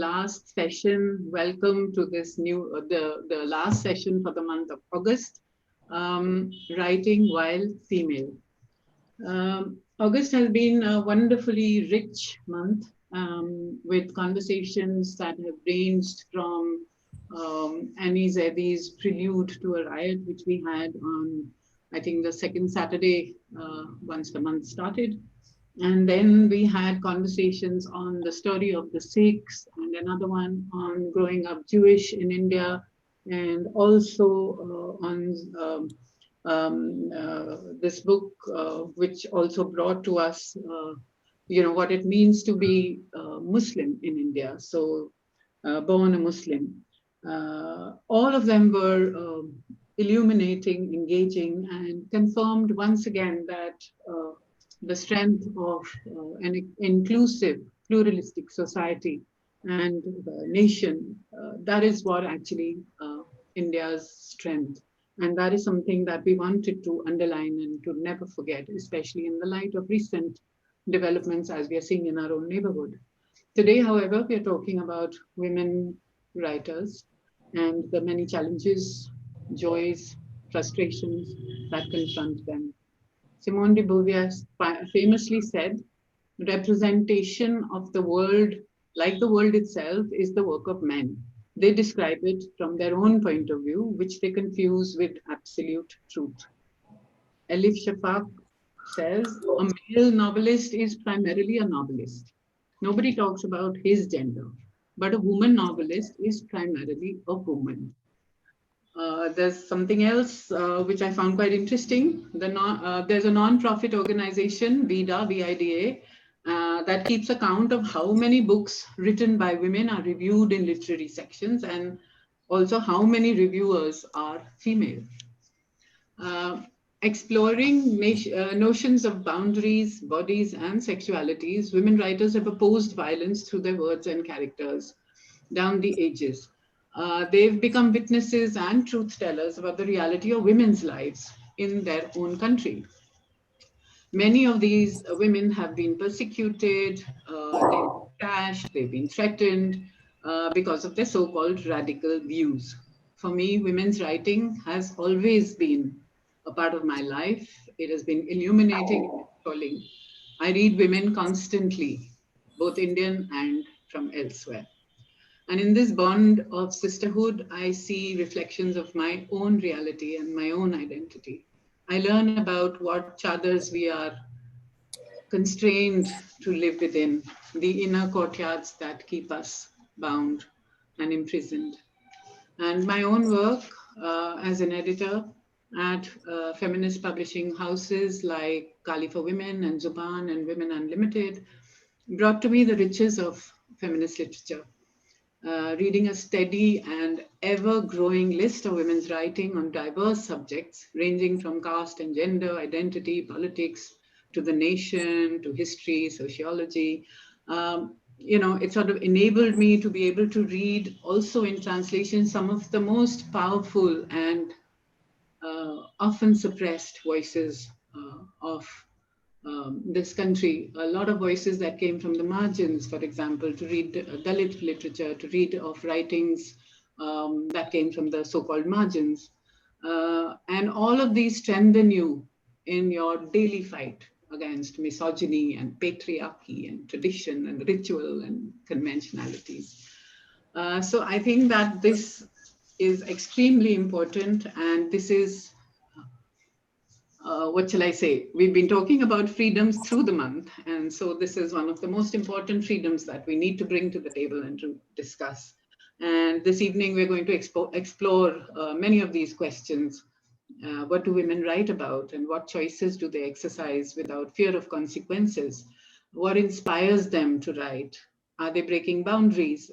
last session. Welcome to this the last session for the month of August, writing while female. August has been a wonderfully rich month with conversations that have ranged from Annie Zedi's prelude to a riot, which we had on, I think, the second Saturday once the month started. And then we had conversations on the story of the Sikhs and another one on growing up Jewish in India, and also on this book, which also brought to us, what it means to be Muslim in India. So, born a Muslim. All of them were illuminating, engaging, and confirmed once again that the strength of an inclusive, pluralistic society and nation, that is what actually India's strength. And that is something that we wanted to underline and to never forget, especially in the light of recent developments as we are seeing in our own neighborhood. Today, however, we are talking about women writers and the many challenges, joys, frustrations that confront them. Simone de Beauvoir famously said, representation of the world, like the world itself, is the work of men. They describe it from their own point of view, which they confuse with absolute truth. Elif Shafak says, a male novelist is primarily a novelist. Nobody talks about his gender, but a woman novelist is primarily a woman. There's something else which I found quite interesting. There's a non-profit organization, VIDA, VIDA, that keeps account of how many books written by women are reviewed in literary sections and also how many reviewers are female. Exploring notions of boundaries, bodies, and sexualities, women writers have opposed violence through their words and characters down the ages. They've become witnesses and truth tellers about the reality of women's lives in their own country. Many of these women have been persecuted, they've been trashed, they've been threatened because of their so-called radical views. For me, women's writing has always been a part of my life. It has been illuminating and calling. I read women constantly, both Indian and from elsewhere. And in this bond of sisterhood, I see reflections of my own reality and my own identity. I learn about what chadars we are constrained to live within, the inner courtyards that keep us bound and imprisoned. And my own work as an editor at feminist publishing houses like Kali for Women and Zuban and Women Unlimited brought to me the riches of feminist literature. Reading a steady and ever-growing list of women's writing on diverse subjects, ranging from caste and gender, identity, politics, to the nation, to history, sociology. It sort of enabled me to be able to read also in translation some of the most powerful and often suppressed voices of this country. A lot of voices that came from the margins, for example, to read Dalit literature, to read of writings that came from the so-called margins. And all of these strengthen you in your daily fight against misogyny and patriarchy and tradition and ritual and conventionalities. So I think that this is extremely important, and this is what shall I say? We've been talking about freedoms through the month. And so this is one of the most important freedoms that we need to bring to the table and to discuss. And this evening, we're going to explore many of these questions. What do women write about, and what choices do they exercise without fear of consequences? What inspires them to write? Are they breaking boundaries,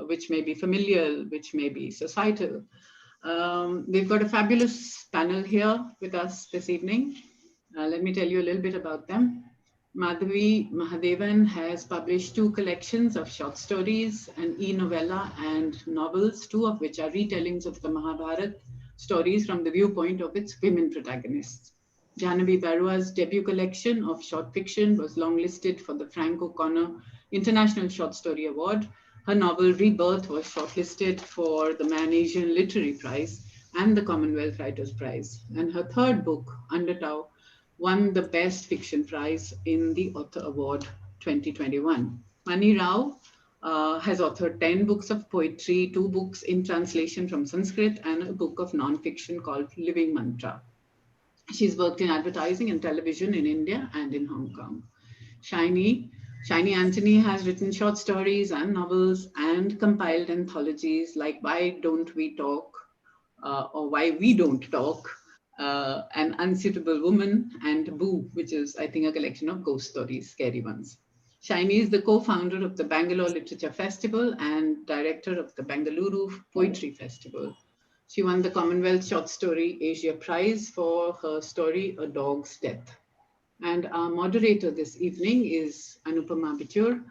which may be familial, which may be societal? We've got a fabulous panel here with us this evening. Let me tell you a little bit about them. Madhavi Mahadevan has published 2 collections of short stories, an e-novella and novels, 2 of which are retellings of the Mahabharata stories from the viewpoint of its women protagonists. Jahnavi Barua's debut collection of short fiction was longlisted for the Frank O'Connor International Short Story Award, Her novel Rebirth was shortlisted for the Man Asian Literary Prize and the Commonwealth Writers' Prize. And her third book, Undertow, won the Best Fiction Prize in the Author Award 2021. Mani Rao has authored 10 books of poetry, 2 books in translation from Sanskrit, and a book of non-fiction called Living Mantra. She's worked in advertising and television in India and in Hong Kong. Shinie Antony has written short stories and novels and compiled anthologies like Why Don't We Talk or Why We Don't Talk, An Unsuitable Woman, and Boo, which is, I think, a collection of ghost stories, scary ones. Shinie is the co-founder of the Bangalore Literature Festival and director of the Bengaluru Poetry Festival. She won the Commonwealth Short Story Asia Prize for her story, A Dog's Death. And our moderator this evening is Anupama Bijur.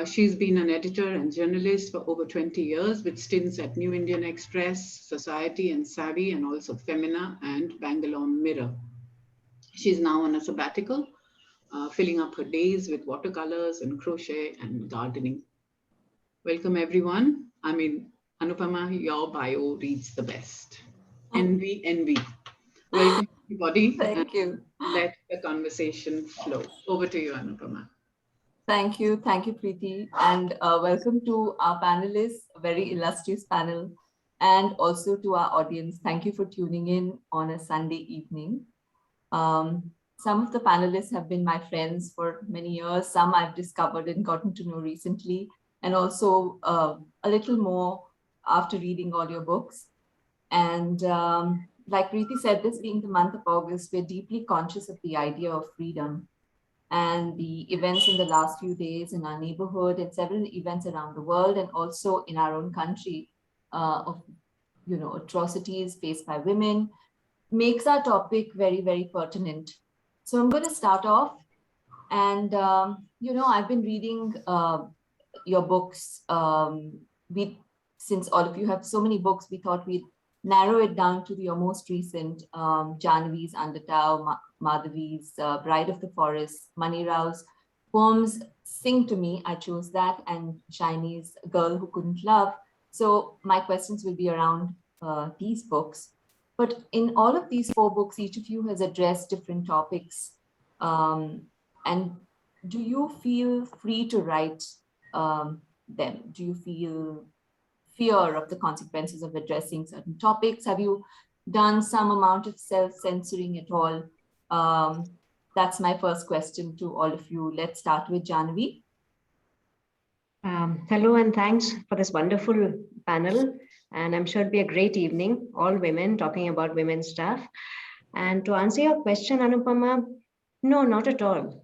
She's been an editor and journalist for over 20 years with stints at New Indian Express, Society and Savvy, and also Femina and Bangalore Mirror. She's now on a sabbatical, filling up her days with watercolors and crochet and gardening. Welcome, everyone. Anupama, your bio reads the best. Envy. Welcome, everybody. Thank you. Let the conversation flow. Over to you, Anupama. Thank you, Preeti, and welcome to our panelists, a very illustrious panel, and also to our audience. Thank you for tuning in on a Sunday evening. Some of the panelists have been my friends for many years. Some I've discovered and gotten to know recently, and also a little more after reading all your books. And like Preeti said, this being the month of August, we're deeply conscious of the idea of freedom and the events in the last few days in our neighborhood and several events around the world and also in our own country of atrocities faced by women makes our topic very, very pertinent. So I'm going to start off, and I've been reading your books. Since all of you have so many books, we thought we'd narrow it down to your most recent, Jahnavi's Undertow, Madhavi's Bride of the Forest, Mani Rao's poems Sing to Me, I chose that, and Shinie's Girl Who Couldn't Love. So my questions will be around these books. But in all of these 4 books, each of you has addressed different topics. And do you feel free to write them? Do you feel fear of the consequences of addressing certain topics? Have you done some amount of self-censoring at all? That's my first question to all of you. Let's start with Jahnavi. Hello, and thanks for this wonderful panel. And I'm sure it'll be a great evening, all women talking about women's stuff. And to answer your question, Anupama, no, not at all.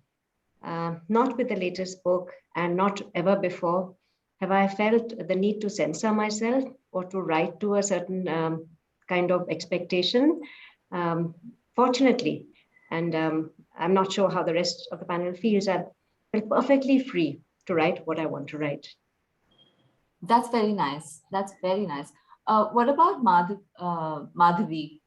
Not with the latest book, and not ever before have I felt the need to censor myself or to write to a certain kind of expectation. Fortunately, and I'm not sure how the rest of the panel feels, I feel perfectly free to write what I want to write. That's very nice. That's very nice. What about Madhavi?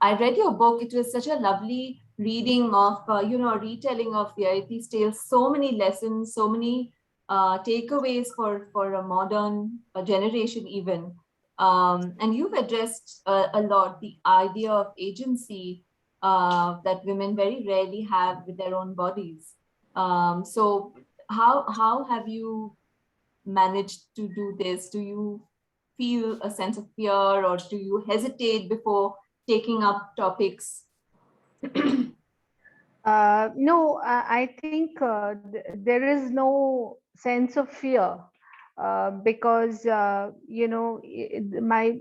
I read your book. It was such a lovely reading of, a retelling of these tales. So many lessons, so many takeaways for a modern generation even. And you've addressed a lot the idea of agency that women very rarely have with their own bodies. So how have you managed to do this? Do you feel a sense of fear, or do you hesitate before taking up topics? No, I think there is no sense of fear because, my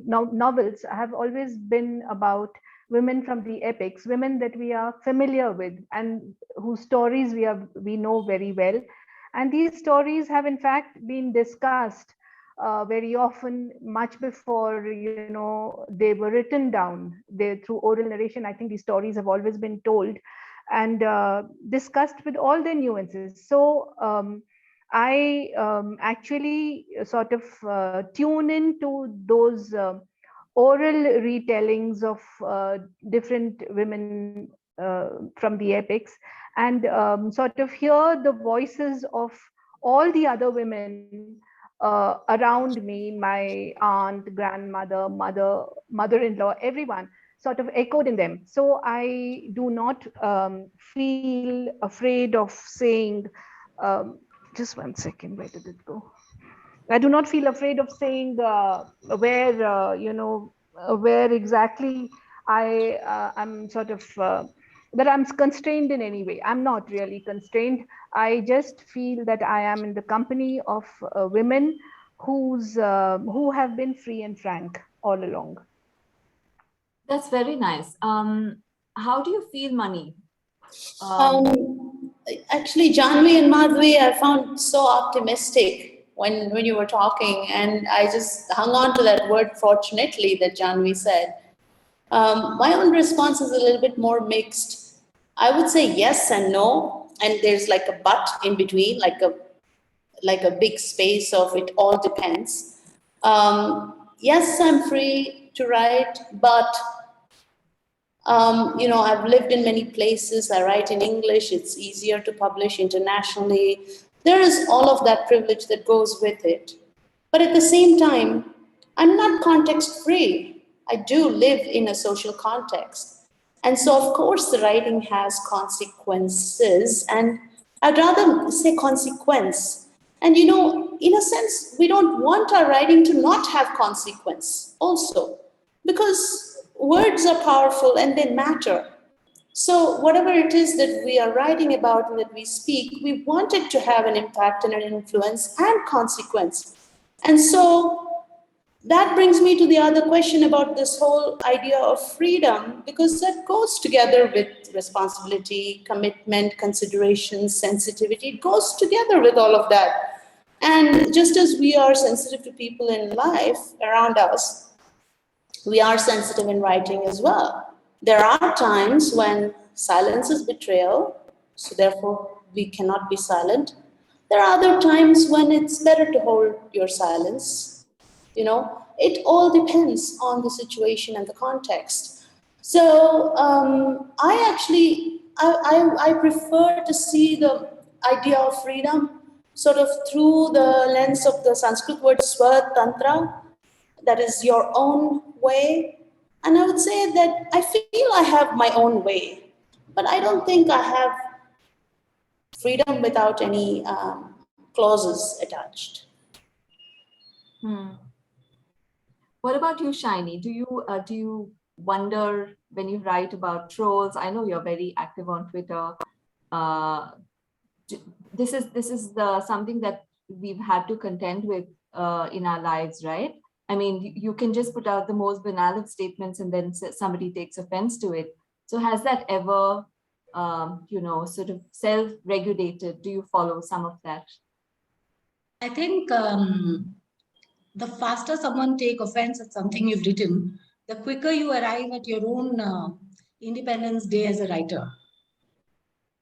novels have always been about women from the epics, women that we are familiar with and whose stories we know very well. And these stories have in fact been discussed very often, much before they were written down. Through oral narration, I think these stories have always been told and discussed with all their nuances. So I actually sort of tune into those oral retellings of different women from the epics, and sort of hear the voices of all the other women around me, my aunt, grandmother, mother-in-law, everyone sort of echoed in them. So I do not feel afraid of saying, just one second, where did it go? I do not feel afraid of saying where exactly I'm sort of that I'm constrained in any way. I'm not really constrained. I just feel that I am in the company of women who have been free and frank all along. That's very nice. How do you feel, Mani? Actually, Jahnavi and Madhavi, I found so optimistic when you were talking, and I just hung on to that word "fortunately" that Jahnavi said. My own response is a little bit more mixed. I would say yes and no, and there's like a but in between, like a big space of it all depends. Yes, I'm free to write, but I've lived in many places. I write in English. It's easier to publish internationally. There is all of that privilege that goes with it. But at the same time, I'm not context free. I do live in a social context. And so, of course, the writing has consequences. And I'd rather say consequence. And, in a sense, we don't want our writing to not have consequence also, because words are powerful and they matter. So whatever it is that we are writing about and that we speak, we want it to have an impact and an influence and consequence. And so that brings me to the other question about this whole idea of freedom, because that goes together with responsibility, commitment, consideration, sensitivity. It goes together with all of that. And just as we are sensitive to people in life around us, we are sensitive in writing as well. There are times when silence is betrayal, so therefore we cannot be silent. There are other times when it's better to hold your silence. It all depends on the situation and the context. So I prefer to see the idea of freedom sort of through the lens of the Sanskrit word swatantra, that is your own way. And I would say that I feel I have my own way, but I don't think I have freedom without any clauses attached. What about you, Shinie? Do you wonder when you write about trolls? I know you're very active on Twitter. This is something that we've had to contend with in our lives, right? I mean, you can just put out the most banal of statements and then somebody takes offense to it. So has that ever, sort of self-regulated? Do you follow some of that? I think the faster someone take offense at something you've written, the quicker you arrive at your own Independence Day as a writer.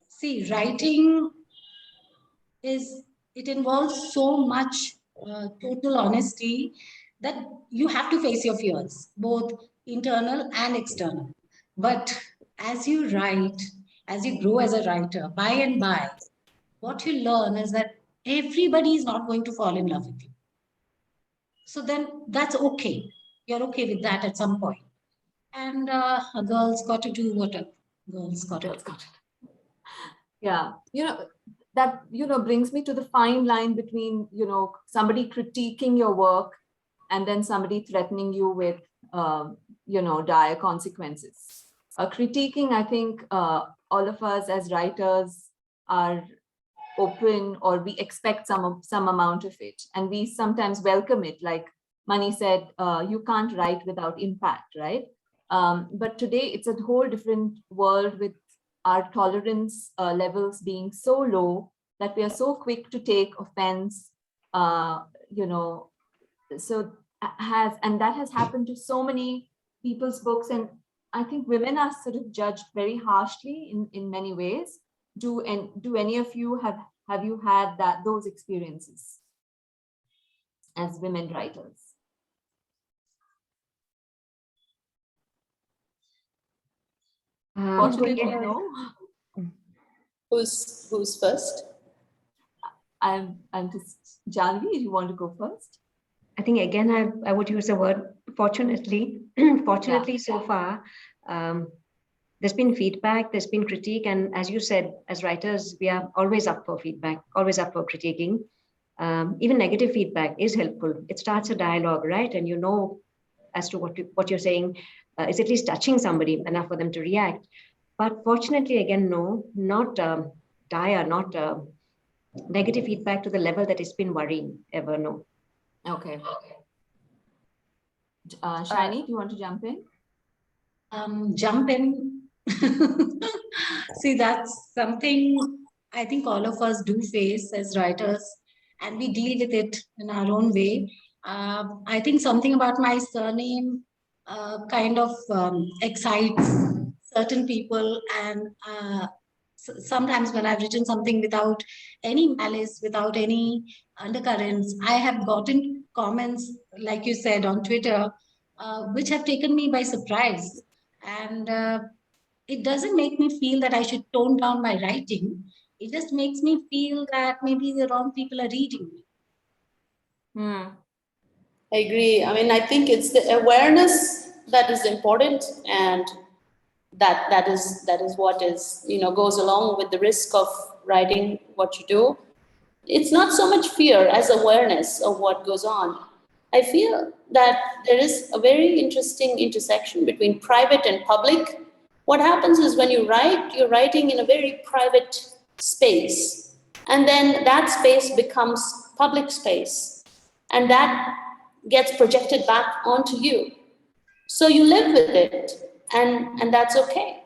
See, writing it involves so much total honesty that you have to face your fears, both internal and external. But as you write, as you grow as a writer, by and by, what you learn is that everybody is not going to fall in love with you. So then that's okay. You're okay with that at some point. And a girl's got to do what a girl's got to do. Yeah, that brings me to the fine line between somebody critiquing your work and then somebody threatening you with dire consequences. Critiquing, I think all of us as writers are open, or we expect some amount of it, and we sometimes welcome it. Like Mani said, you can't write without impact, right? But today it's a whole different world, with our tolerance levels being so low that we are so quick to take offense, and that has happened to so many people's books. And I think women are sort of judged very harshly in many ways. Do any of you have you had those experiences as women writers? Fortunately, no. Who's first? I'm just, Jahnavi, you want to go first? I think again, I would use the word fortunately. Fortunately, so far, there's been feedback, there's been critique, and as you said, as writers, we are always up for feedback, always up for critiquing. Even negative feedback is helpful. It starts a dialogue, right? And you know as to what you're saying is at least touching somebody enough for them to react. But fortunately, again, no, not dire, not negative feedback to the level that it's been worrying ever, no. Okay. Shinie, do you want to jump in? Jump in. See, that's something I think all of us do face as writers, and we deal with it in our own way. I think something about my surname kind of excites certain people, and sometimes when I've written something without any malice, without any undercurrents, I have gotten comments, like you said, on Twitter, which have taken me by surprise. And it doesn't make me feel that I should tone down my writing. It just makes me feel that maybe the wrong people are reading me. I agree. I mean, I think it's the awareness that is important, and that is what is, goes along with the risk of writing what you do. It's not so much fear as awareness of what goes on. I feel that there is a very interesting intersection between private and public. What happens is when you write, you're writing in a very private space, and then that space becomes public space, and that gets projected back onto you. So you live with it, and that's okay.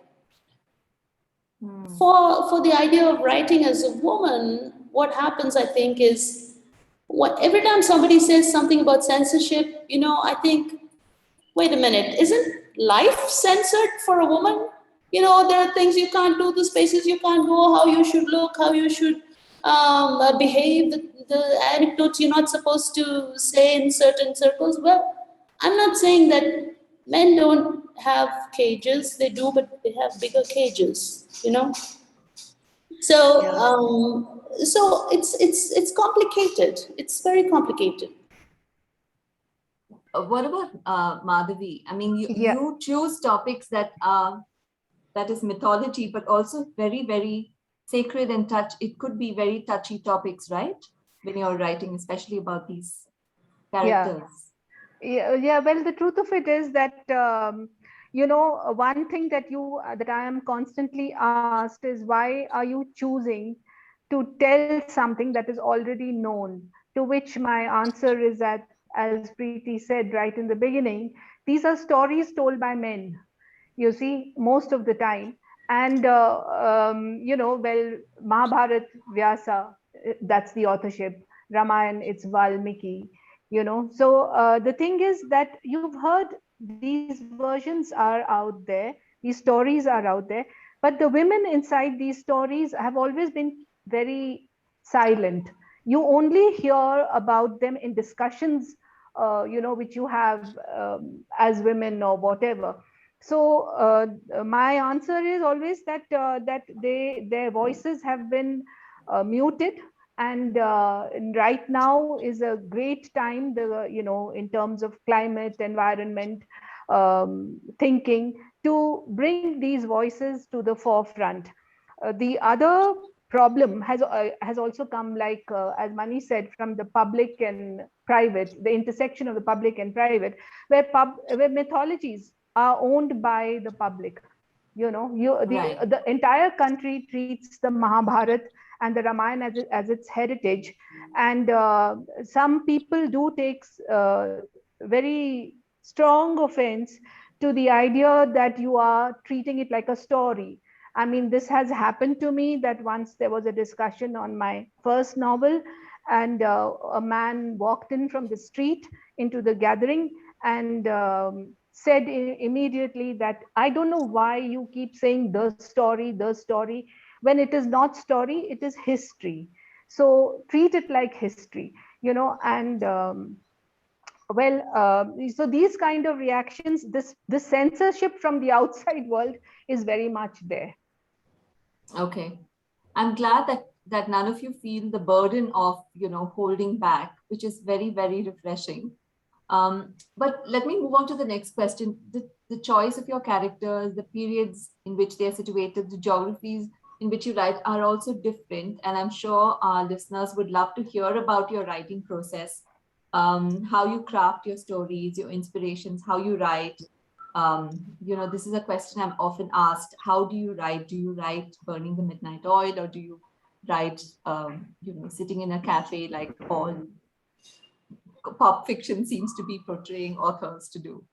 For the idea of writing as a woman, what happens, I think, is every time somebody says something about censorship, I think, wait a minute, isn't life censored for a woman? There are things you can't do, the spaces you can't go, how you should look, how you should behave, the anecdotes you're not supposed to say in certain circles. Well, I'm not saying that men don't have cages, they do, but they have bigger cages, So, so it's complicated. It's very complicated. What about Madhavi? I mean, Yeah. you choose topics that is mythology, but also very, very sacred and it could be very touchy topics, right? When you're writing, especially about these characters. Yeah. Well, the truth of it is that one thing that I am constantly asked is, why are you choosing to tell something that is already known? To which my answer is that, as Preeti said right in the beginning, these are stories told by men, you see, most of the time. And well, Mahabharat, Vyasa, that's the authorship. Ramayana, it's Valmiki. So the thing is that you've heard these versions are out there, these stories are out there, but the women inside these stories have always been very silent. You only hear about them in discussions, which you have as women or whatever. So my answer is always that their voices have been muted. And right now is a great time, in terms of climate, environment, thinking, to bring these voices to the forefront. The other problem has also come, like as Mani said, from the public and private, the intersection of the public and private, where mythologies are owned by the public. The entire country treats the Mahabharat and the Ramayana as its heritage, and some people do take very strong offense to the idea that you are treating it like a story. I mean, this has happened to me, that once there was a discussion on my first novel, and a man walked in from the street into the gathering and said immediately that, I don't know why you keep saying the story, when it is not story, it is history. So treat it like history, and so these kind of reactions, this censorship from the outside world is very much there. Okay. I'm glad that that none of you feel the burden of, holding back, which is very, very refreshing. But let me move on to the next question. The choice of your characters, the periods in which they're situated, the geographies in which you write are also different. And I'm sure our listeners would love to hear about your writing process, how you craft your stories, your inspirations, how you write. This is a question I'm often asked. How do you write? Do you write burning the midnight oil, or do you write, sitting in a cafe like all pop fiction seems to be portraying authors to do?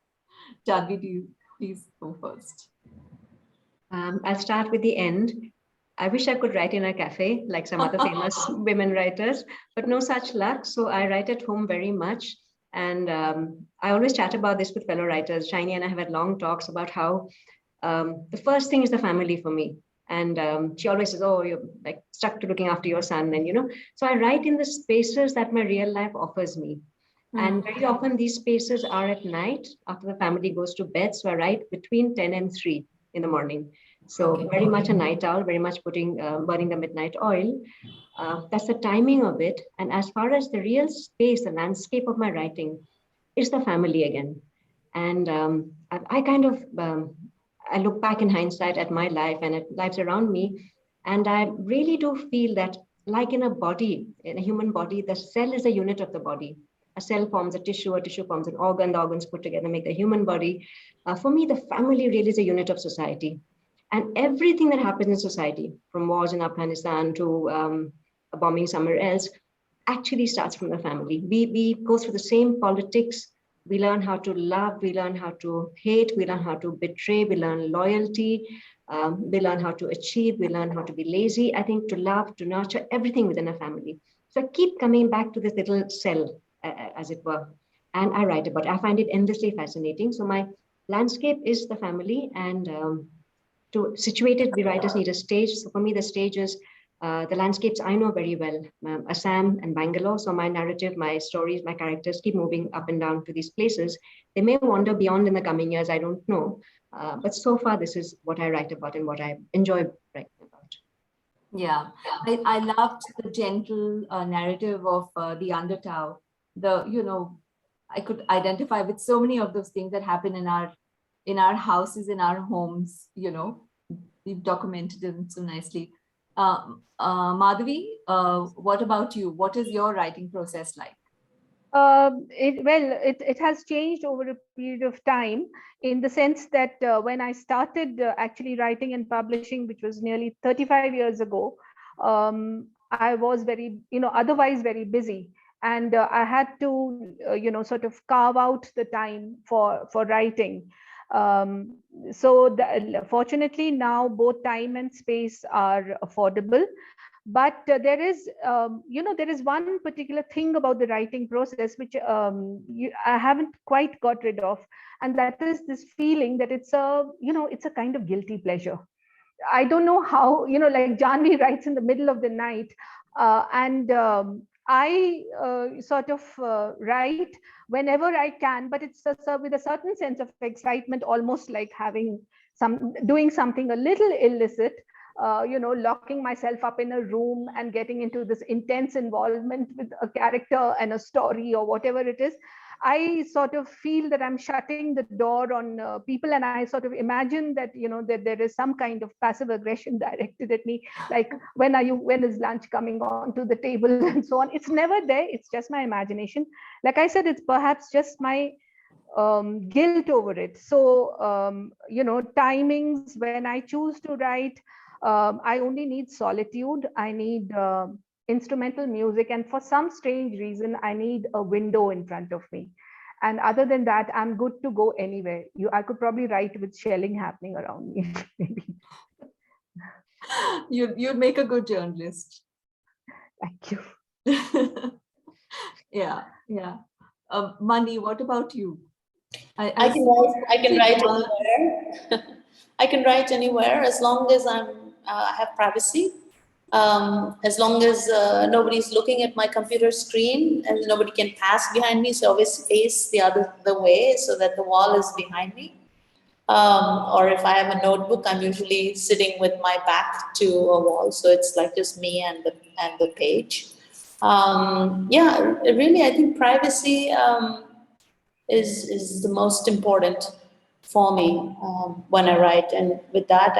Jahnavi, do you please go first? I'll start with the end. I wish I could write in a cafe like some other famous women writers, but no such luck. So I write at home very much. And I always chat about this with fellow writers. Shinie and I have had long talks about how the first thing is the family for me. And she always says, oh, you're like stuck to looking after your son. And, so I write in the spaces that my real life offers me. And very often these spaces are at night after the family goes to bed. So I write between 10 and 3 in the morning. So very much a night owl, very much burning the midnight oil. That's the timing of it. And as far as the real space, the landscape of my writing is the family again. And I kind of, I look back in hindsight at my life and at lives around me. And I really do feel that like in a body, in a human body, the cell is a unit of the body. A cell forms a tissue forms an organ, the organs put together make the human body. For me, the family really is a unit of society. And everything that happens in society, from wars in Afghanistan to a bombing somewhere else, actually starts from the family. We go through the same politics. We learn how to love, we learn how to hate, we learn how to betray, we learn loyalty, we learn how to achieve, we learn how to be lazy. I think to love, to nurture, everything within a family. So I keep coming back to this little cell, as it were, and I write about it. I find it endlessly fascinating. So my landscape is the family, and to situate it, the writers need a stage. So for me, the stage is the landscapes I know very well, Assam and Bangalore. So my narrative, my stories, my characters keep moving up and down to these places. They may wander beyond in the coming years, I don't know. But so far, this is what I write about and what I enjoy writing about. Yeah, I loved the gentle narrative of the Undertow. I could identify with so many of those things that happen in our houses, in our homes. We've documented them so nicely. Madhavi, what about you? What is your writing process like? It has changed over a period of time, in the sense that when I started actually writing and publishing, which was nearly 35 years ago, I was very, otherwise very busy. And I had to, sort of carve out the time for writing. Fortunately now both time and space are affordable. But there is one particular thing about the writing process which I haven't quite got rid of, and that is this feeling that it's a kind of guilty pleasure. I don't know how, like Jahnavi writes in the middle of the night, and I sort of write whenever I can, but it's with a certain sense of excitement, almost like doing something a little illicit. Locking myself up in a room and getting into this intense involvement with a character and a story or whatever it is. I sort of feel that I'm shutting the door on people, and I sort of imagine that, that there is some kind of passive aggression directed at me, like when is lunch coming on to the table and so on. It's never there. It's just my imagination. Like I said, it's perhaps just my guilt over it. So, timings when I choose to write, I only need solitude. I need instrumental music, and for some strange reason, I need a window in front of me. And other than that, I'm good to go anywhere. I could probably write with shelling happening around me. Maybe. You'd make a good journalist. Thank you. Yeah. Mani, what about you? I can write anywhere. I can write anywhere as long as I have privacy. As long as nobody's looking at my computer screen and nobody can pass behind me, so always face the way so that the wall is behind me. Or if I have a notebook, I'm usually sitting with my back to a wall, so it's like just me and the page. Yeah, really, I think privacy is the most important for me when I write, and with that,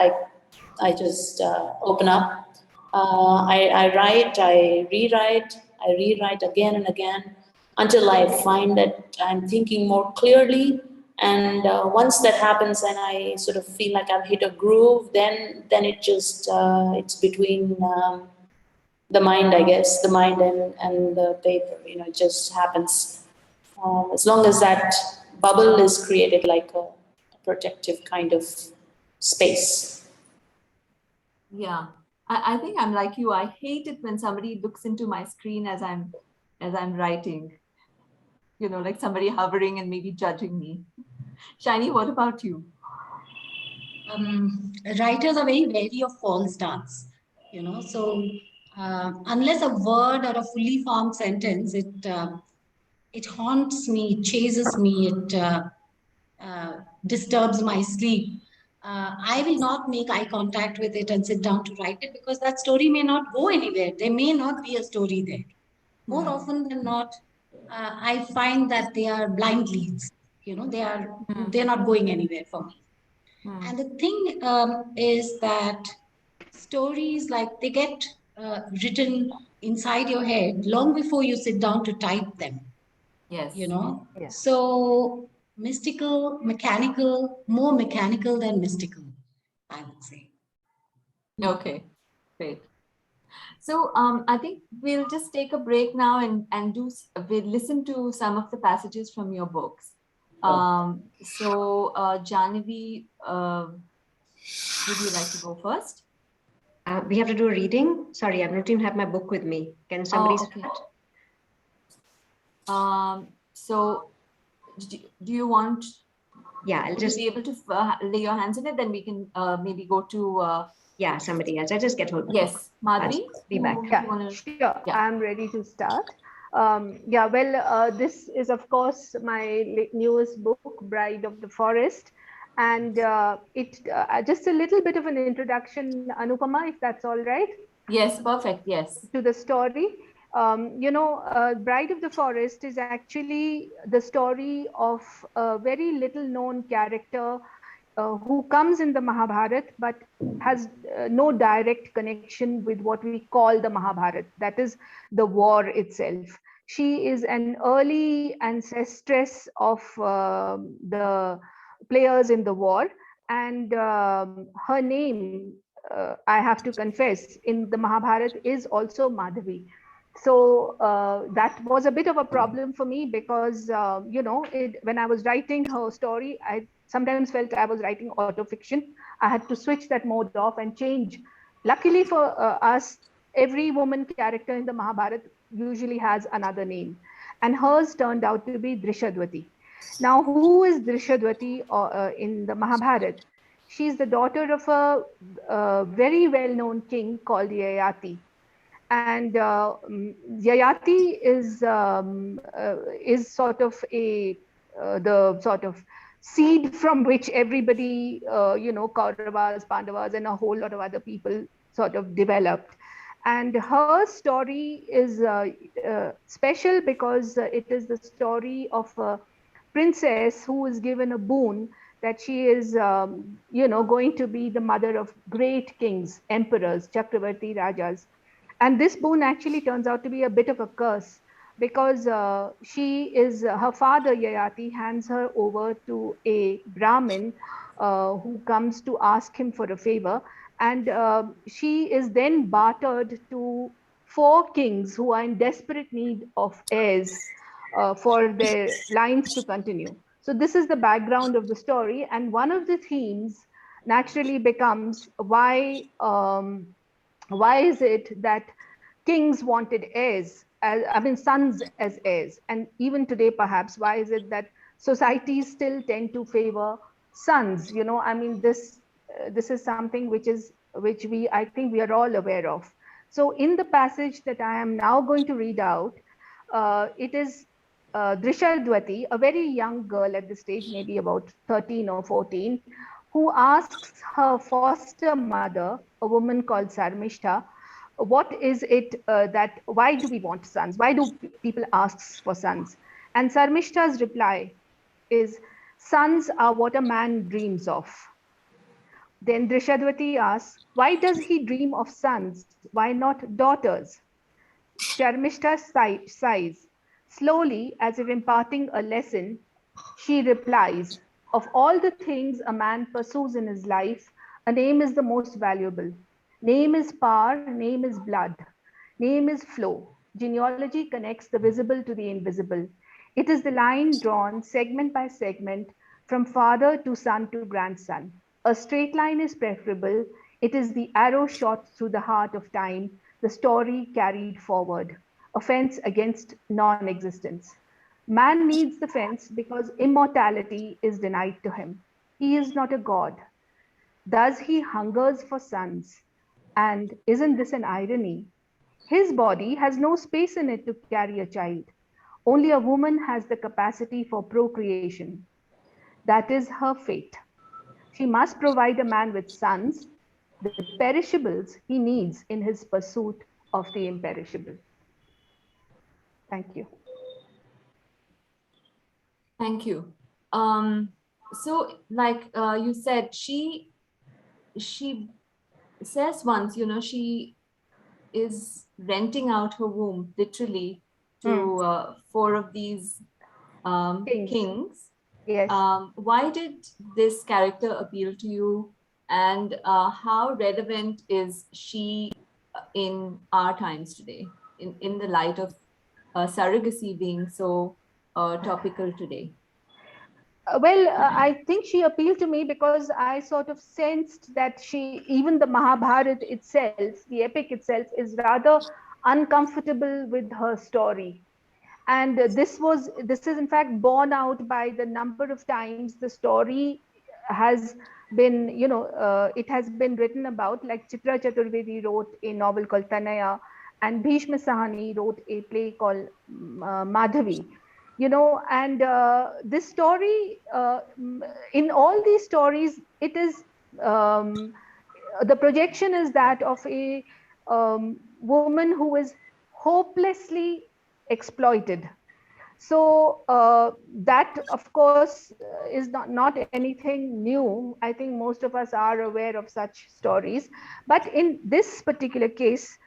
I just open up. I write, I rewrite again and again until I find that I'm thinking more clearly. And once that happens, and I sort of feel like I've hit a groove, then it just it's between the mind, I guess, the mind and the paper. You know, it just happens. As long as that bubble is created, like a protective kind of space. Yeah, I think I'm like you. I hate it when somebody looks into my screen as I'm writing. You know, like somebody hovering and maybe judging me. Shinie, what about you? Writers are very wary of false starts, you know. So unless a word or a fully formed sentence, it haunts me, it chases me, it disturbs my sleep. I will not make eye contact with it and sit down to write it, because that story may not go anywhere. There may not be a story there. More often than not, I find that they are blind leads. You know, they're not going anywhere for me. And the thing is that stories, like, they get written inside your head long before you sit down to type them. Yes. You know, Yeah. so mystical, mechanical, more mechanical than mystical, I would say. Okay, great. So I think we'll just take a break now and we'll listen to some of the passages from your books. Jahnavi, would you like to go first? We have to do a reading. Sorry, I don't even have my book with me. Can somebody start? So do you want? Yeah, I'll just be able to lay your hands on it. Then we can maybe go to. Yeah, somebody else. I just get hold of Yes, Madhavi. Be back. Yeah, sure. Yeah. I'm ready to start. Yeah, well, this is, of course, my newest book, Bride of the Forest. And just a little bit of an introduction, Anupama, if that's all right. Yes, perfect. Yes. To the story. Bride of the Forest is actually the story of a very little known character who comes in the Mahabharata, but has no direct connection with what we call the Mahabharata, that is the war itself. She is an early ancestress of the players in the war, and her name, I have to confess, in the Mahabharata is also Madhavi. So that was a bit of a problem for me, because when I was writing her story, I sometimes felt I was writing autofiction. I had to switch that mode off and change. Luckily for us, every woman character in the Mahabharata usually has another name, and hers turned out to be Drishadvati. Now, who is Drishadvati in the Mahabharata? She's the daughter of a very well-known king called Yayati. And Yayati is sort of the sort of seed from which everybody, Kauravas, Pandavas, and a whole lot of other people sort of developed. And her story is special because it is the story of a princess who is given a boon that she is, going to be the mother of great kings, emperors, Chakravarti Rajas. And this boon actually turns out to be a bit of a curse, because her father Yayati hands her over to a Brahmin who comes to ask him for a favor. And she is then bartered to 4 kings who are in desperate need of heirs for their lines to continue. So this is the background of the story. And one of the themes naturally becomes why is it that kings wanted heirs, sons as heirs? And even today, perhaps, why is it that societies still tend to favor sons? This is something which I think we are all aware of. So in the passage that I am now going to read out, it is Drishadvati, a very young girl at this stage, maybe about 13 or 14, who asks her foster mother, a woman called Sarmishta, what is it why do we want sons? Why do people ask for sons? And Sarmishta's reply is, sons are what a man dreams of. Then Drishadvati asks, why does he dream of sons? Why not daughters? Sharmishta sighs. Slowly, as if imparting a lesson, she replies, of all the things a man pursues in his life, a name is the most valuable. Name is power, name is blood, name is flow. Genealogy connects the visible to the invisible. It is the line drawn segment by segment from father to son to grandson. A straight line is preferable. It is the arrow shot through the heart of time, the story carried forward, a fence against non-existence. Man needs the fence because immortality is denied to him. He is not a god. Thus he hungers for sons. And isn't this an irony? His body has no space in it to carry a child. Only a woman has the capacity for procreation. That is her fate. She must provide a man with sons, the perishables he needs in his pursuit of the imperishable. Thank you. Thank you. So like you said, she says once, she is renting out her womb literally to 4 of these kings. Yes. Why did this character appeal to you, and how relevant is she in our times today, in the light of surrogacy being so topical today? Well, I think she appealed to me because I sort of sensed that even the Mahabharata itself, the epic itself, is rather uncomfortable with her story. And this is in fact borne out by the number of times the story has been, it has been written about, like Chitra Chaturvedi wrote a novel called Tanaya, and Bhishma Sahani wrote a play called Madhavi. And this story, in all these stories, it is, the projection is that of a woman who is hopelessly exploited. So that, of course, is not anything new. I think most of us are aware of such stories. But in this particular case,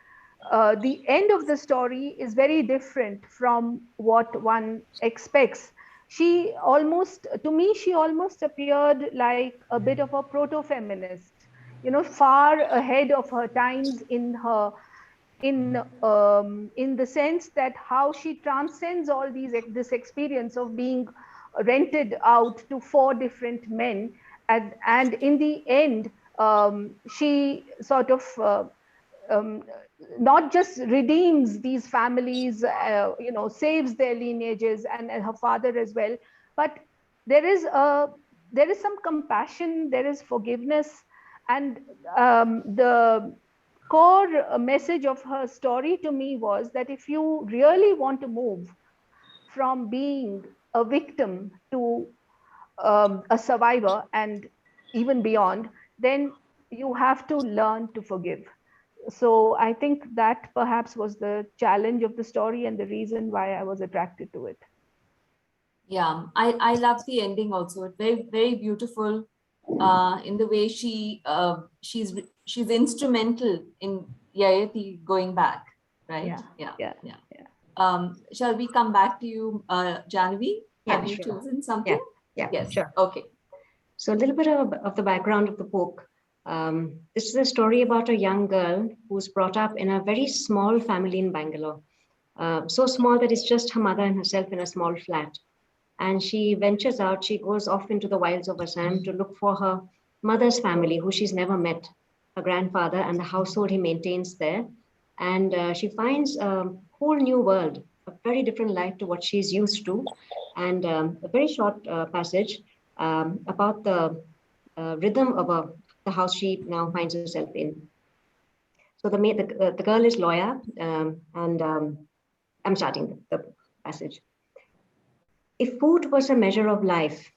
the end of the story is very different from what one expects. To me, she almost appeared like a bit of a proto-feminist, far ahead of her times in the sense that how she transcends all this experience of being rented out to 4 different men, and in the end she sort of not just redeems these families, saves their lineages and her father as well, but there is some compassion, there is forgiveness, and the core message of her story to me was that if you really want to move from being a victim to a survivor and even beyond, then you have to learn to forgive. So I think that perhaps was the challenge of the story and the reason why I was attracted to it. Yeah, I love the ending also. It's very, very beautiful in the way she's instrumental in Yayati going back, right? Yeah. Shall we come back to you, Jahnavi? Have you chosen something? Yeah, yes. Sure. Okay. So a little bit of the background of the book. This is a story about a young girl who's brought up in a very small family in Bangalore. So small that it's just her mother and herself in a small flat. And she ventures out, she goes off into the wilds of Assam to look for her mother's family, who she's never met, her grandfather and the household he maintains there. And she finds a whole new world, a very different life to what she's used to. And a very short passage about the rhythm of the house she now finds herself in. So the girl is Loya, and I'm starting the passage. If food was a measure of life,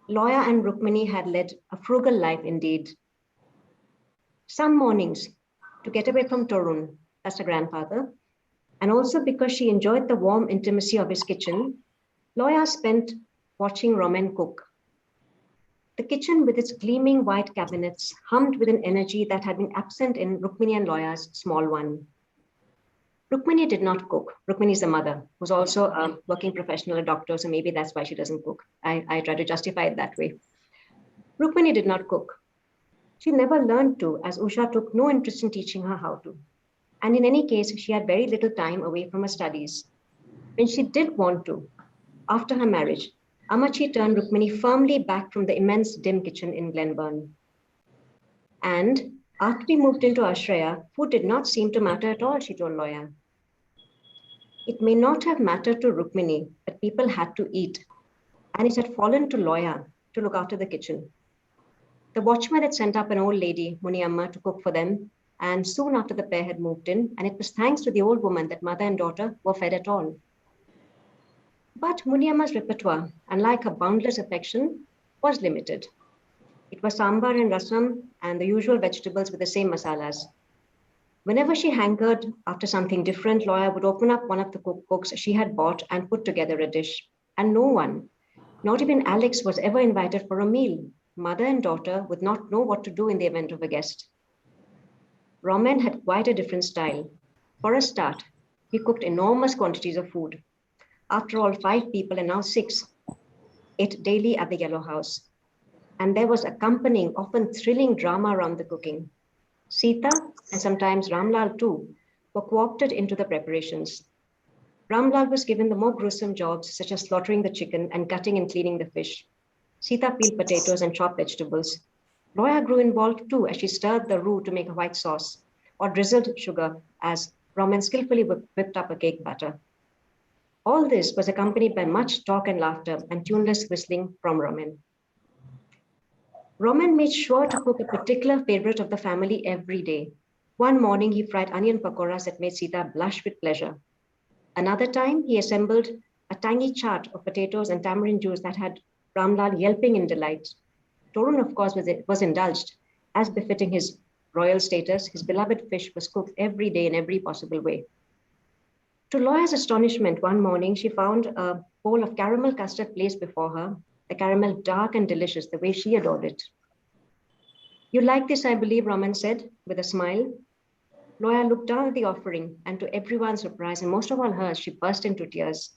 Loya and Rukmini had led a frugal life indeed. Some mornings, to get away from Torun, that's her grandfather, and also because she enjoyed the warm intimacy of his kitchen, Loya spent watching Roman cook. The kitchen with its gleaming white cabinets hummed with an energy that had been absent in Rukmini and Loya's small one. Rukmini did not cook. Rukmini is the mother, who's also a working professional, a doctor, so maybe that's why she doesn't cook. I try to justify it that way. Rukmini did not cook. She never learned to, as Usha took no interest in teaching her how to. And in any case, she had very little time away from her studies. When she did want to, after her marriage, Amachi turned Rukmini firmly back from the immense dim kitchen in Glenburn. And after we moved into Ashraya, food did not seem to matter at all, she told Loya. It may not have mattered to Rukmini, but people had to eat. And it had fallen to Loya to look after the kitchen. The watchman had sent up an old lady, Muniamma, to cook for them. And soon after the pair had moved in, and it was thanks to the old woman that mother and daughter were fed at all. But Muniamma's repertoire, unlike her boundless affection, was limited. It was sambar and rasam and the usual vegetables with the same masalas. Whenever she hankered after something different, Loya would open up one of the cookbooks she had bought and put together a dish. And no one, not even Alex, was ever invited for a meal. Mother and daughter would not know what to do in the event of a guest. Roman had quite a different style. For a start, he cooked enormous quantities of food. After all, 5 people and now 6 ate daily at the Yellow House. And there was accompanying, often thrilling drama around the cooking. Sita, and sometimes Ramlal too, were co-opted into the preparations. Ramlal was given the more gruesome jobs, such as slaughtering the chicken and gutting and cleaning the fish. Sita peeled potatoes and chopped vegetables. Loya grew involved too, as she stirred the roux to make a white sauce, or drizzled sugar as Roman skillfully whipped up a cake batter. All this was accompanied by much talk and laughter and tuneless whistling from Roman. Roman made sure to cook a particular favorite of the family every day. One morning, he fried onion pakoras that made Sita blush with pleasure. Another time, he assembled a tangy chaat of potatoes and tamarind juice that had Ramlal yelping in delight. Torun, of course, was indulged. As befitting his royal status, his beloved fish was cooked every day in every possible way. To Loya's astonishment, one morning, she found a bowl of caramel custard placed before her, the caramel dark and delicious, the way she adored it. You like this, I believe, Roman said, with a smile. Loya looked down at the offering, and to everyone's surprise, and most of all hers, she burst into tears.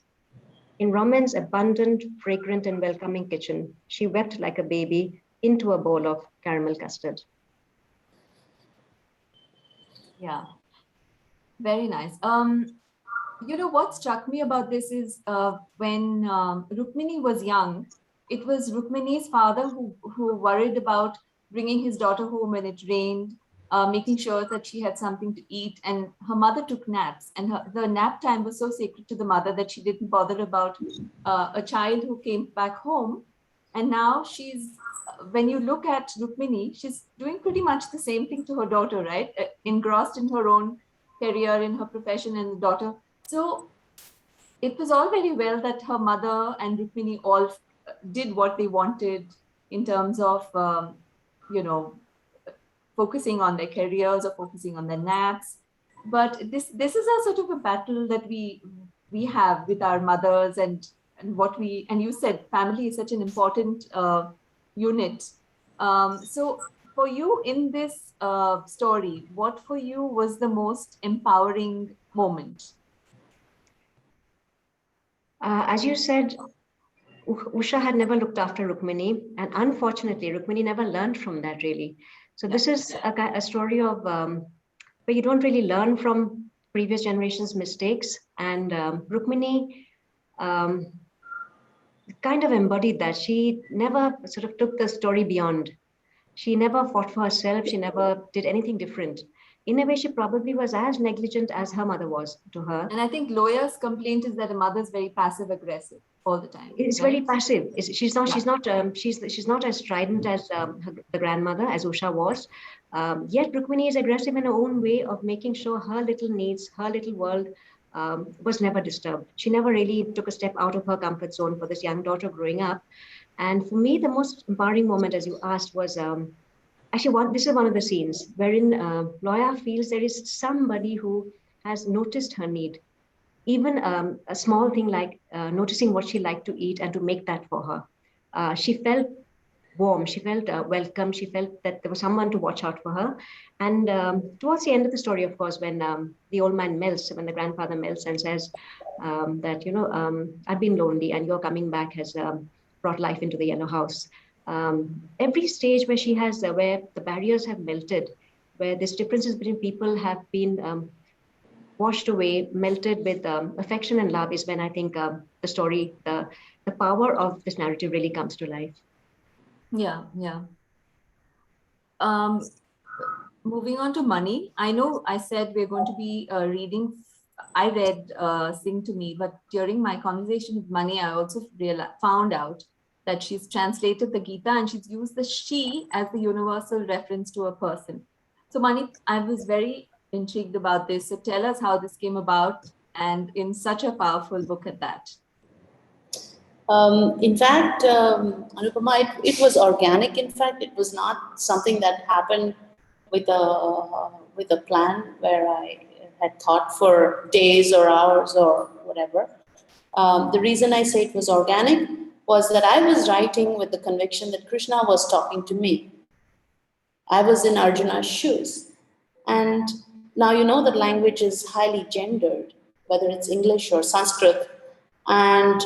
In Roman's abundant, fragrant, and welcoming kitchen, she wept like a baby into a bowl of caramel custard. Yeah, very nice. You know, what struck me about this is when Rukmini was young, it was Rukmini's father who worried about bringing his daughter home when it rained, making sure that she had something to eat. And her mother took naps, and the nap time was so sacred to the mother that she didn't bother about a child who came back home. And now when you look at Rukmini, she's doing pretty much the same thing to her daughter, right? Engrossed in her own career, in her profession, and the daughter. So it was all very well that her mother and Rukmini all did what they wanted in terms of, focusing on their careers or focusing on their naps. But this is a sort of a battle that we have with our mothers and you said family is such an important unit. So for you in this story, what for you was the most empowering moment? As you said, Usha had never looked after Rukmini, and unfortunately, Rukmini never learned from that really. So this is a story of where you don't really learn from previous generations' mistakes, and Rukmini kind of embodied that. She never sort of took the story beyond. She never fought for herself. She never did anything different. In a way, she probably was as negligent as her mother was to her. And I think Loya's complaint is that a mother is very passive aggressive all the time. It's right? very passive. She's not as strident as the grandmother, as Usha was. Yet Rukmini is aggressive in her own way of making sure her little needs, her little world was never disturbed. She never really took a step out of her comfort zone for this young daughter growing up. And for me, the most empowering moment, as you asked, was actually this is one of the scenes wherein Loya feels there is somebody who has noticed her need. Even a small thing like noticing what she liked to eat and to make that for her. She felt warm, she felt welcome, she felt that there was someone to watch out for her. And towards the end of the story, of course, when the old man melts, when the grandfather melts and says that, I've been lonely and your coming back has brought life into the yellow house. Every stage where she has, where the barriers have melted, where these differences between people have been washed away, melted with affection and love, is when I think the story, the power of this narrative really comes to life. Yeah, yeah. Moving on to money. I know I said we're going to be reading. I read Sing to Me, but during my conversation with Mani, I also found out that she's translated the Gita and she's used the she as the universal reference to a person. So Mani, I was very intrigued about this. So tell us how this came about, and in such a powerful book at that. In fact, Anupama, it was organic. In fact, it was not something that happened with a plan where I had thought for days or hours or whatever. The reason I say it was organic was that I was writing with the conviction that Krishna was talking to me. I was in Arjuna's shoes. And now you know that language is highly gendered, whether it's English or Sanskrit. And,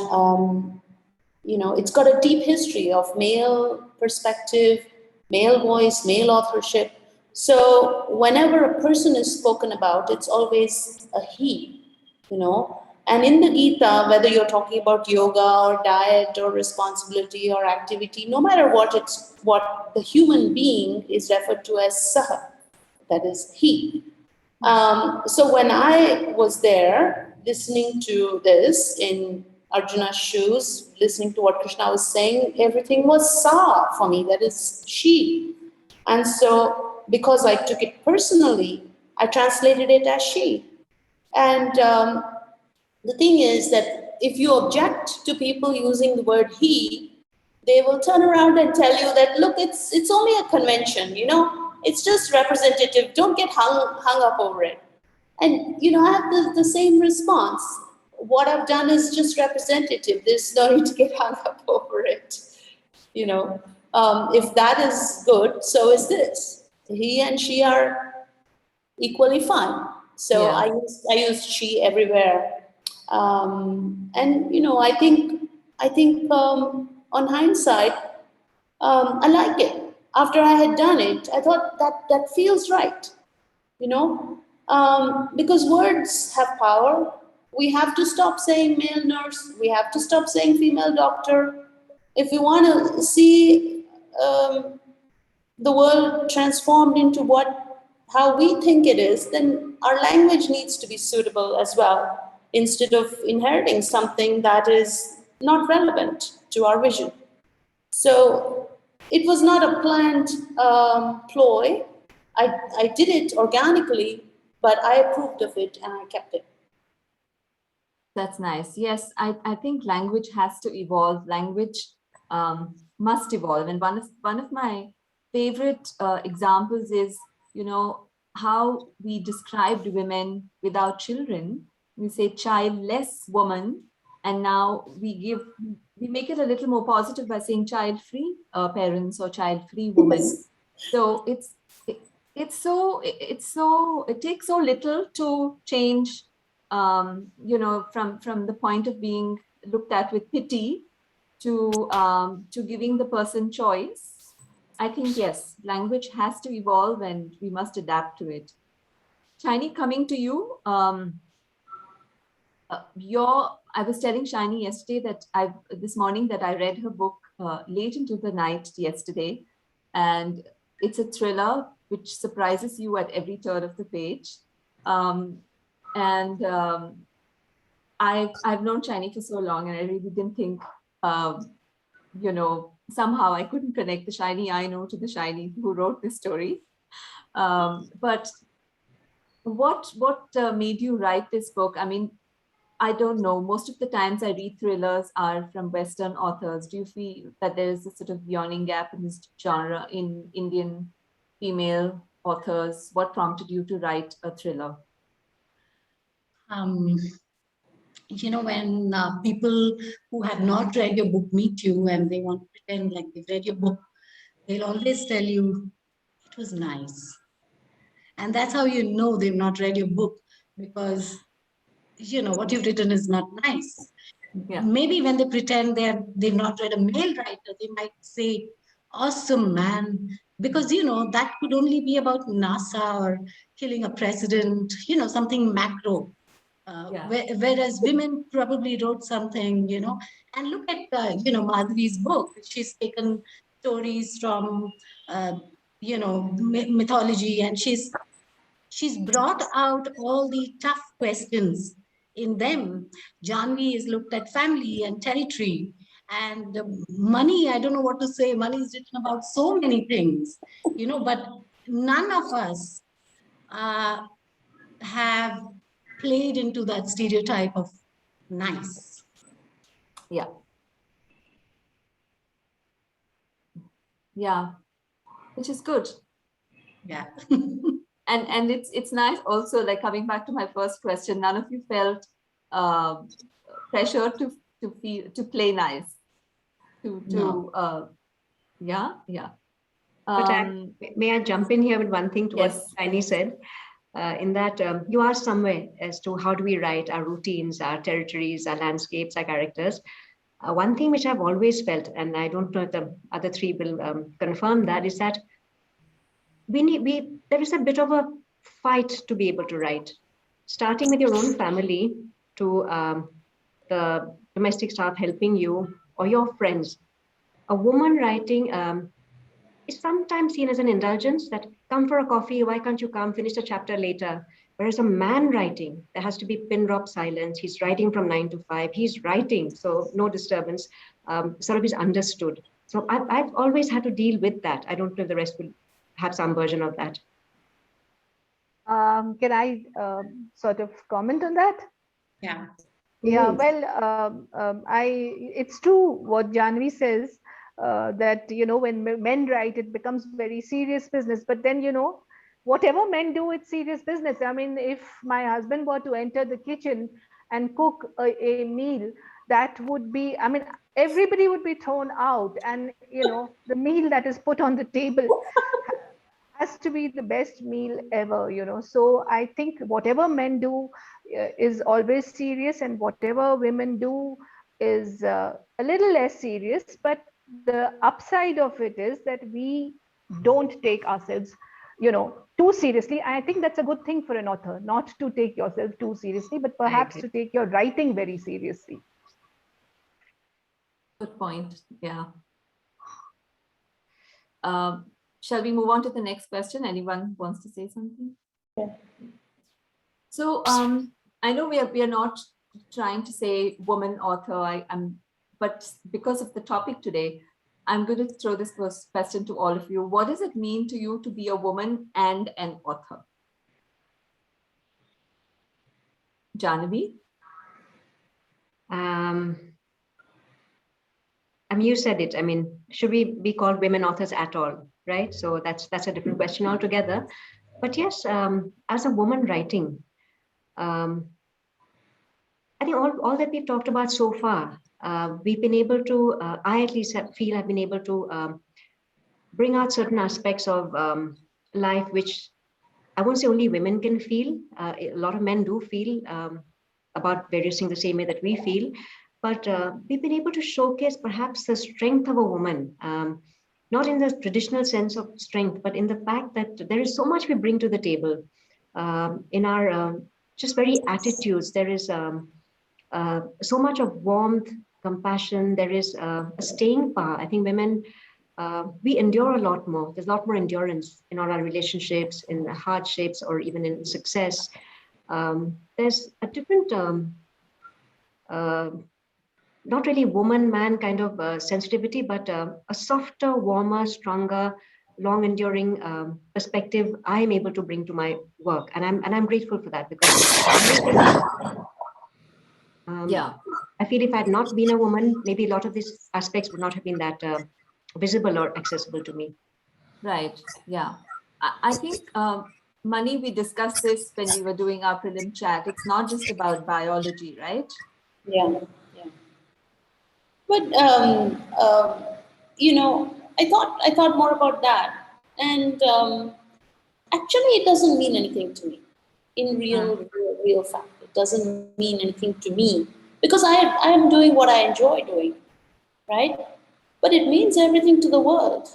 it's got a deep history of male perspective, male voice, male authorship. So whenever a person is spoken about, it's always a he, And in the Gita, whether you're talking about yoga or diet or responsibility or activity, no matter what the human being is referred to as saha, that is he. So when I was there listening to this in Arjuna's shoes, listening to what Krishna was saying, everything was sa for me, that is she. And so because I took it personally, I translated it as she. And the thing is that if you object to people using the word he, they will turn around and tell you that, look, it's only a convention, it's just representative. Don't get hung up over it. And, I have the same response. What I've done is just representative. There's no need to get hung up over it. If that is good, so is this. He and she are equally fine. So yeah. I use she everywhere. And, I think on hindsight, I like it. After I had done it, I thought that feels right, because words have power. We have to stop saying male nurse. We have to stop saying female doctor. If we want to see the world transformed into how we think it is, then our language needs to be suitable as well, instead of inheriting something that is not relevant to our vision. So it was not a planned ploy. I did it organically, but I approved of it and I kept it. That's nice. Yes, I think language has to evolve. Language must evolve. And one of my favorite examples is, how we described women without children. We say childless woman, and now we make it a little more positive by saying child-free parents or child-free women. Yes. So it takes so little to change, from the point of being looked at with pity to giving the person choice. I think, yes, language has to evolve and we must adapt to it. Shinie, coming to you, I was telling Shinie yesterday this morning that I read her book late into the night yesterday, and it's a thriller which surprises you at every turn of the page. I've known Shinie for so long, and I really didn't think, somehow I couldn't connect the Shinie I know to the Shinie who wrote this story. But What made you write this book? I mean, I don't know. Most of the times I read thrillers are from Western authors. Do you feel that there is a sort of yawning gap in this genre in Indian female authors? What prompted you to write a thriller? You know, when people who have not read your book meet you and they want to pretend like they've read your book, they'll always tell you it was nice. And that's how you know they've not read your book, because you know what you've written is not nice. Yeah. Maybe when they pretend they've not read a male writer, they might say, awesome, man, because you know that could only be about NASA or killing a president, you know, something macro. Yeah. Whereas women probably wrote something, you know, and look at, you know, Madhavi's book. She's taken stories from, you know, mythology, and she's brought out all the tough questions in them. Jahnavi is looked at family and territory and money. I don't know what to say. Money is written about so many things, you know, but none of us have played into that stereotype of nice. Yeah. Yeah. Which is good. Yeah. And it's nice also, like coming back to my first question, none of you felt pressure to play nice. Yeah. But may I jump in here with one thing to Yes. what Shinie said? In that you asked somewhere as to how do we write our routines, our territories, our landscapes, our characters. One thing which I've always felt, and I don't know if the other three will confirm that, is that there is a bit of a fight to be able to write, starting with your own family to the domestic staff helping you or your friends. A woman writing is sometimes seen as an indulgence, that come for a coffee, why can't you come, finish the chapter later. Whereas a man writing, there has to be pin drop silence. He's writing from 9 to 5. He's writing, so no disturbance. Sort of is understood. So I've always had to deal with that. I don't know if the rest will have some version of that. Can I sort of comment on that? Yeah. Yeah, well, it's true what Jahnavi says, that, you know, when men write, it becomes very serious business. But then, you know, whatever men do, it's serious business. I mean, if my husband were to enter the kitchen and cook a meal, that would be, I mean, everybody would be thrown out. And, you know, the meal that is put on the table has to be the best meal ever, you know. So I think whatever men do is always serious, and whatever women do is a little less serious. But the upside of it is that we don't take ourselves, you know, too seriously. I think that's a good thing for an author, not to take yourself too seriously, but perhaps to take your writing very seriously. Good point. Yeah. Shall we move on to the next question? Anyone wants to say something? Yeah. So I know we are not trying to say woman author, but because of the topic today, I'm going to throw this question to all of you. What does it mean to you to be a woman and an author? Jahnavi? I mean, you said it. I mean, should we be called women authors at all, right? So that's a different question altogether. But yes, as a woman writing, I think all that we've talked about so far, we've been able to, I at least feel I've been able to bring out certain aspects of life, which I won't say only women can feel. A lot of men do feel about various things the same way that we feel. But we've been able to showcase perhaps the strength of a woman, not in the traditional sense of strength, but in the fact that there is so much we bring to the table in our just very attitudes. There is so much of warmth, compassion. There is a staying power. I think women, we endure a lot more. There's a lot more endurance in all our relationships, in hardships, or even in success. There's a different not really woman-man kind of sensitivity, but a softer, warmer, stronger long enduring perspective I'm able to bring to my work, and I'm grateful for that, because Yeah. I feel if I had not been a woman, maybe a lot of these aspects would not have been that visible or accessible to me. Right. Yeah. I think, Mani, we discussed this when we were doing our prelim chat. It's not just about biology, right? Yeah, yeah. But you know, I thought more about that, and actually, it doesn't mean anything to me. In real fact, it doesn't mean anything to me because I am doing what I enjoy doing, right? But it means everything to the world.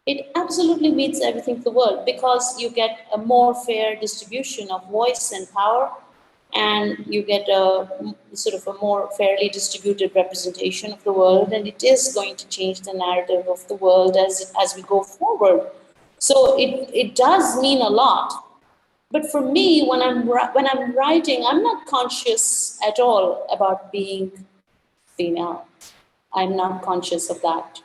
It absolutely means everything to the world because you get a more fair distribution of voice and power, and you get a sort of a more fairly distributed representation of the world, and it is going to change the narrative of the world as we go forward. So it does mean a lot. But for me, when I'm writing, I'm not conscious at all about being female. I'm not conscious of that,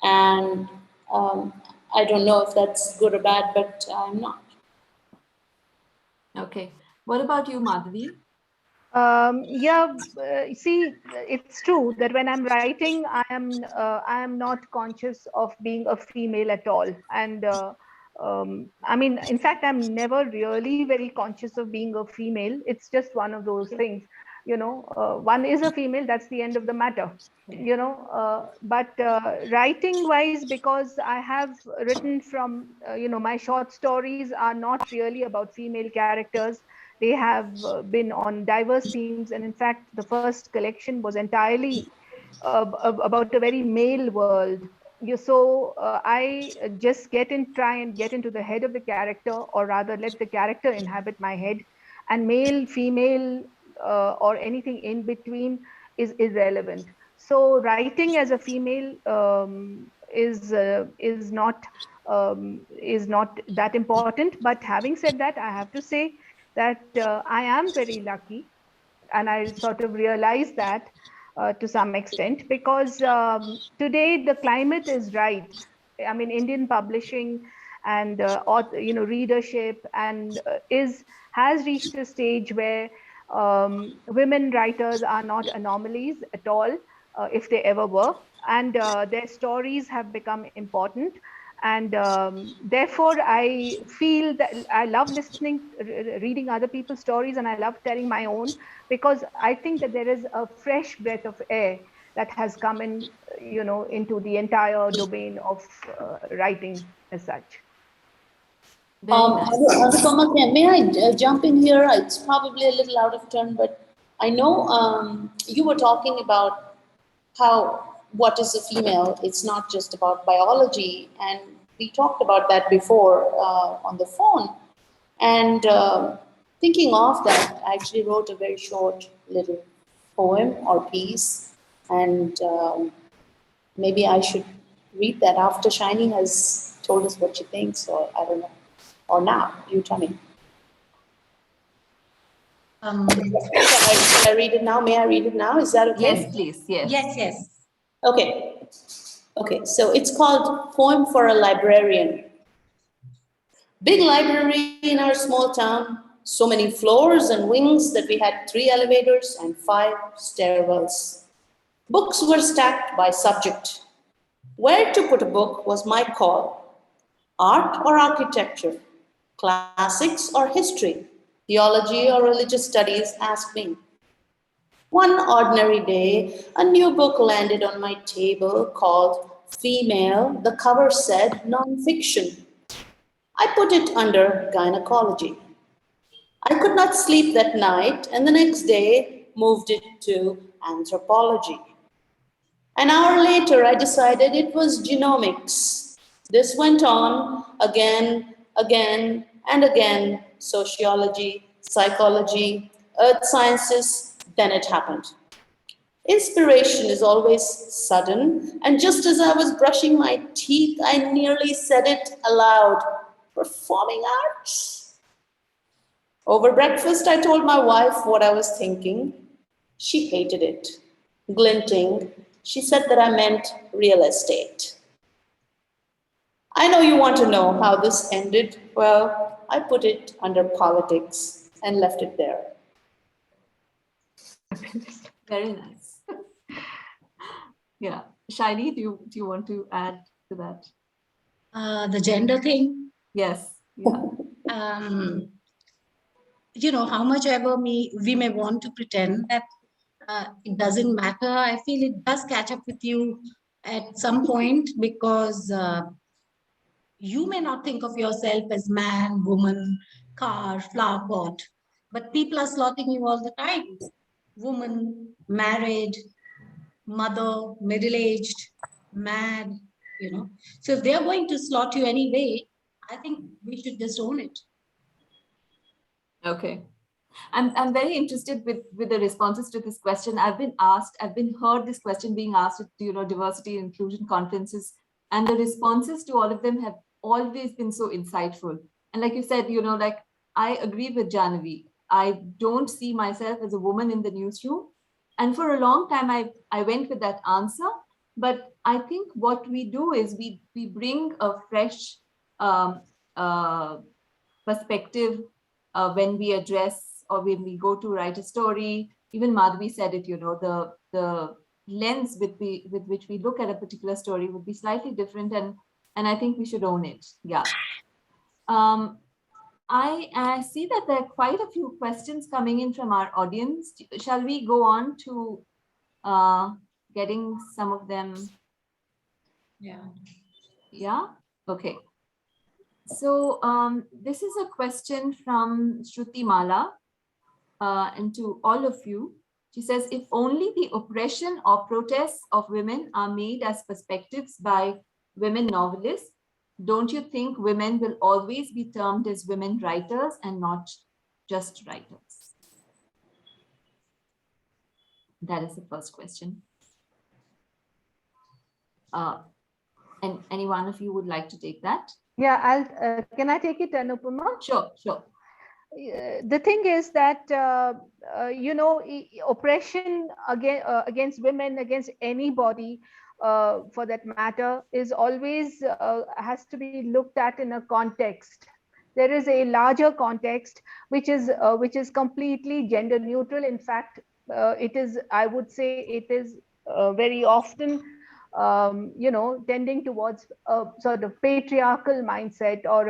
and um, I don't know if that's good or bad, but I'm not. Okay. What about you, Madhavi? Yeah, see, it's true that when I'm writing, I am not conscious of being a female at all, and I mean, in fact, I'm never really very conscious of being a female. It's just one of those things, one is a female. That's the end of the matter, But writing wise, because I have written from, my short stories are not really about female characters. They have been on diverse themes, and in fact, the first collection was entirely about a very male world. I just try and get into the head of the character, or rather, let the character inhabit my head, and male, female, or anything in between is irrelevant. So, writing as a female is not that important. But having said that, I have to say that I am very lucky, and I sort of realize that to some extent, because today the climate is right. I mean, Indian publishing and readership and is has reached a stage where women writers are not anomalies at all, if they ever were, and their stories have become important. And therefore I feel that I love reading other people's stories, and I love telling my own, because I think that there is a fresh breath of air that has come in, into the entire domain of writing as such. Very nice. Anupama, may I jump in here? It's probably a little out of turn, but I know you were talking about what is a female. It's not just about biology, and we talked about that before on the phone. And thinking of that, I actually wrote a very short little poem or piece, and maybe I should read that after Shinie has told us what she thinks, or I don't know, or now. You tell me. Should I read it now? May I read it now? Is that okay? Yes, please. Yes. Yes, yes. Okay. Okay, so it's called Poem for a Librarian. Big library in our small town, so many floors and wings that we had 3 elevators and 5 stairwells. Books were stacked by subject. Where to put a book was my call. Art or architecture, classics or history, theology or religious studies, ask me. One ordinary day, a new book landed on my table called Female, the cover said Nonfiction. I put it under gynecology. I could not sleep that night, and the next day moved it to anthropology. An hour later, I decided it was genomics. This went on again, and again, sociology, psychology, earth sciences, then it happened. Inspiration is always sudden, and just as I was brushing my teeth, I nearly said it aloud. Performing arts? Over breakfast, I told my wife what I was thinking. She hated it. Glinting, she said that I meant real estate. I know you want to know how this ended. Well, I put it under politics and left it there. Very nice. Yeah. Shinie, do you want to add to that? The gender thing. Yes. Yeah. You know, how much ever we may want to pretend that it doesn't matter, I feel it does catch up with you at some point, because you may not think of yourself as man, woman, car, flower pot, but people are slotting you all the time. Woman, married, mother, middle-aged, mad, you know. So if they're going to slot you anyway, I think we should just own it. Okay. I'm very interested with the responses to this question. I've been heard this question being asked at, you know, diversity and inclusion conferences, and the responses to all of them have always been so insightful. And like you said, you know, like, I agree with Jahnavi. I don't see myself as a woman in the newsroom. And for a long time, I went with that answer. But I think what we do is we bring a fresh perspective when we address, or when we go to write a story. Even Madhavi said it, you know, the lens with which we look at a particular story would be slightly different, and I think we should own it. Yeah. I see that there are quite a few questions coming in from our audience. Shall we go on to getting some of them? Yeah. Yeah. Okay. So this is a question from Shruti Mala, and to all of you. She says, if only the oppression or protests of women are made as perspectives by women novelists, don't you think women will always be termed as women writers and not just writers? That is the first question. And any one of you would like to take that? Yeah, can I take it, Anupama? Sure, sure. The thing is that you know, oppression against women, against anybody for that matter, is always has to be looked at in a context. There is a larger context which is completely gender neutral. In fact, it is, I would say, it is very often you know, tending towards a sort of patriarchal mindset, or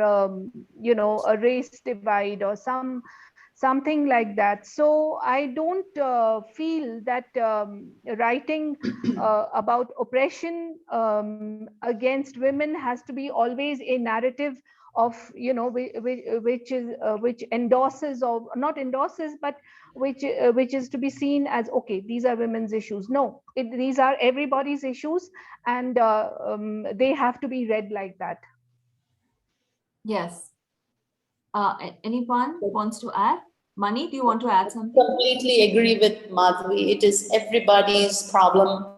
you know, a race divide, or something like that. So I don't feel that writing about oppression against women has to be always a narrative of, you know, which endorses, or not endorses, but which is to be seen as, okay, these are women's issues. No, these are everybody's issues, and they have to be read like that. Yes. Anyone wants to add? Mani, do you want to add something? Completely agree with Madhavi. It is everybody's problem,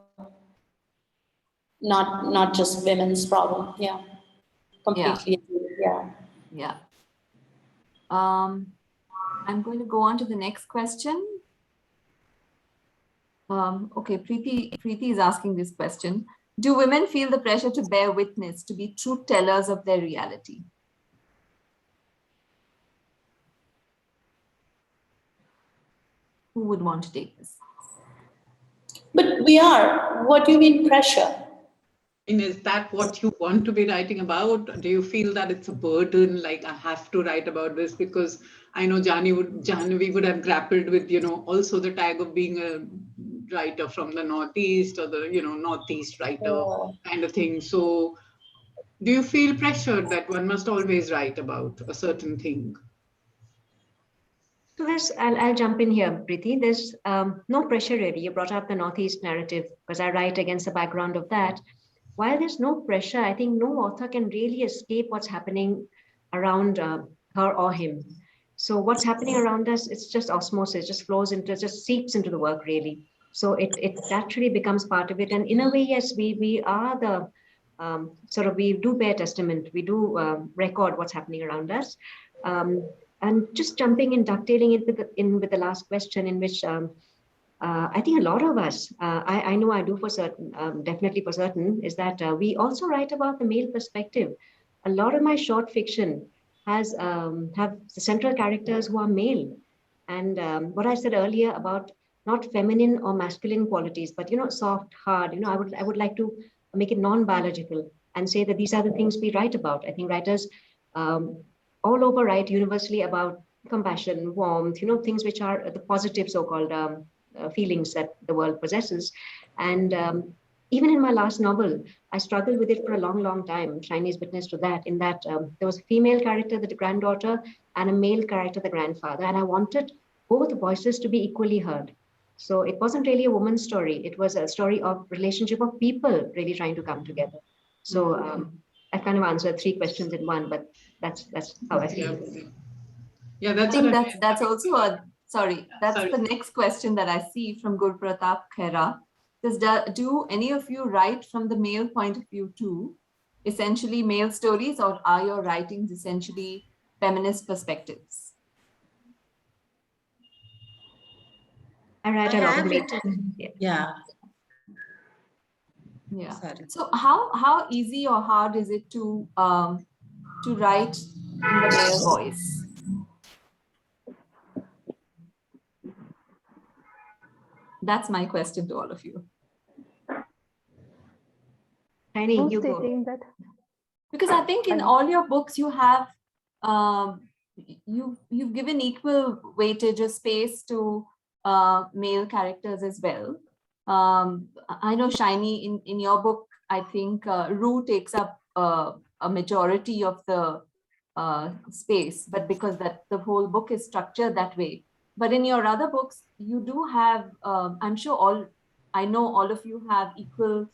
not just women's problem. Yeah, completely agree. Yeah. Yeah. I'm going to go on to the next question. Okay, Preeti is asking this question. Do women feel the pressure to bear witness, to be truth tellers of their reality? Who would want to take this? But we are. What do you mean pressure? And is that what you want to be writing about? Do you feel that it's a burden, like I have to write about this? Because I know Jahnavi would have grappled with, you know, also the tag of being a writer from the Northeast, or the, you know, Northeast writer kind of thing. So do you feel pressured that one must always write about a certain thing? So I'll jump in here, Preeti. There's no pressure really. You brought up the Northeast narrative because I write against the background of that. While there's no pressure, I think no author can really escape what's happening around her or him. So what's happening around us, it's just osmosis, just flows into, just seeps into the work really. So it naturally becomes part of it. And in a way, yes, we are the sort of, we do bear testament. We do record what's happening around us. And just jumping in, dovetailing in with the last question, in which I think a lot of us, I know I do for certain, definitely for certain, is that we also write about the male perspective. a lot of my short fiction has have the central characters who are male. And what I said earlier about not feminine or masculine qualities, but soft, hard. I would like to make it non-biological and say that these are the things we write about. I think writers all over write universally about compassion, warmth, things which are the positive so-called feelings that the world possesses. And even in my last novel, I struggled with it for a long, long time. Shinie is witness to that, in that there was a female character, the granddaughter, and a male character, the grandfather. And I wanted both voices to be equally heard. So it wasn't really a woman's story. It was a story of relationship of people really trying to come together. So I kind of answered 3 questions in one, but that's how I feel. Yeah, that's I think what that's also a, that's the next question that I see from Gurpratap Khera. Do any of you write from the male point of view too, essentially male stories, or are your writings essentially feminist perspectives? I write a lot of late. Yeah. Yeah. Sorry. So how easy or hard is it to write in the male voice? That's my question to all of you. Shinie, you go. That? Because I think in all your books you have you've given equal weightage or space to male characters as well. I know, Shinie, in your book, I think Rue takes up a majority of the space, but because the whole book is structured that way. But in your other books, you do have, I'm sure I know all of you have equal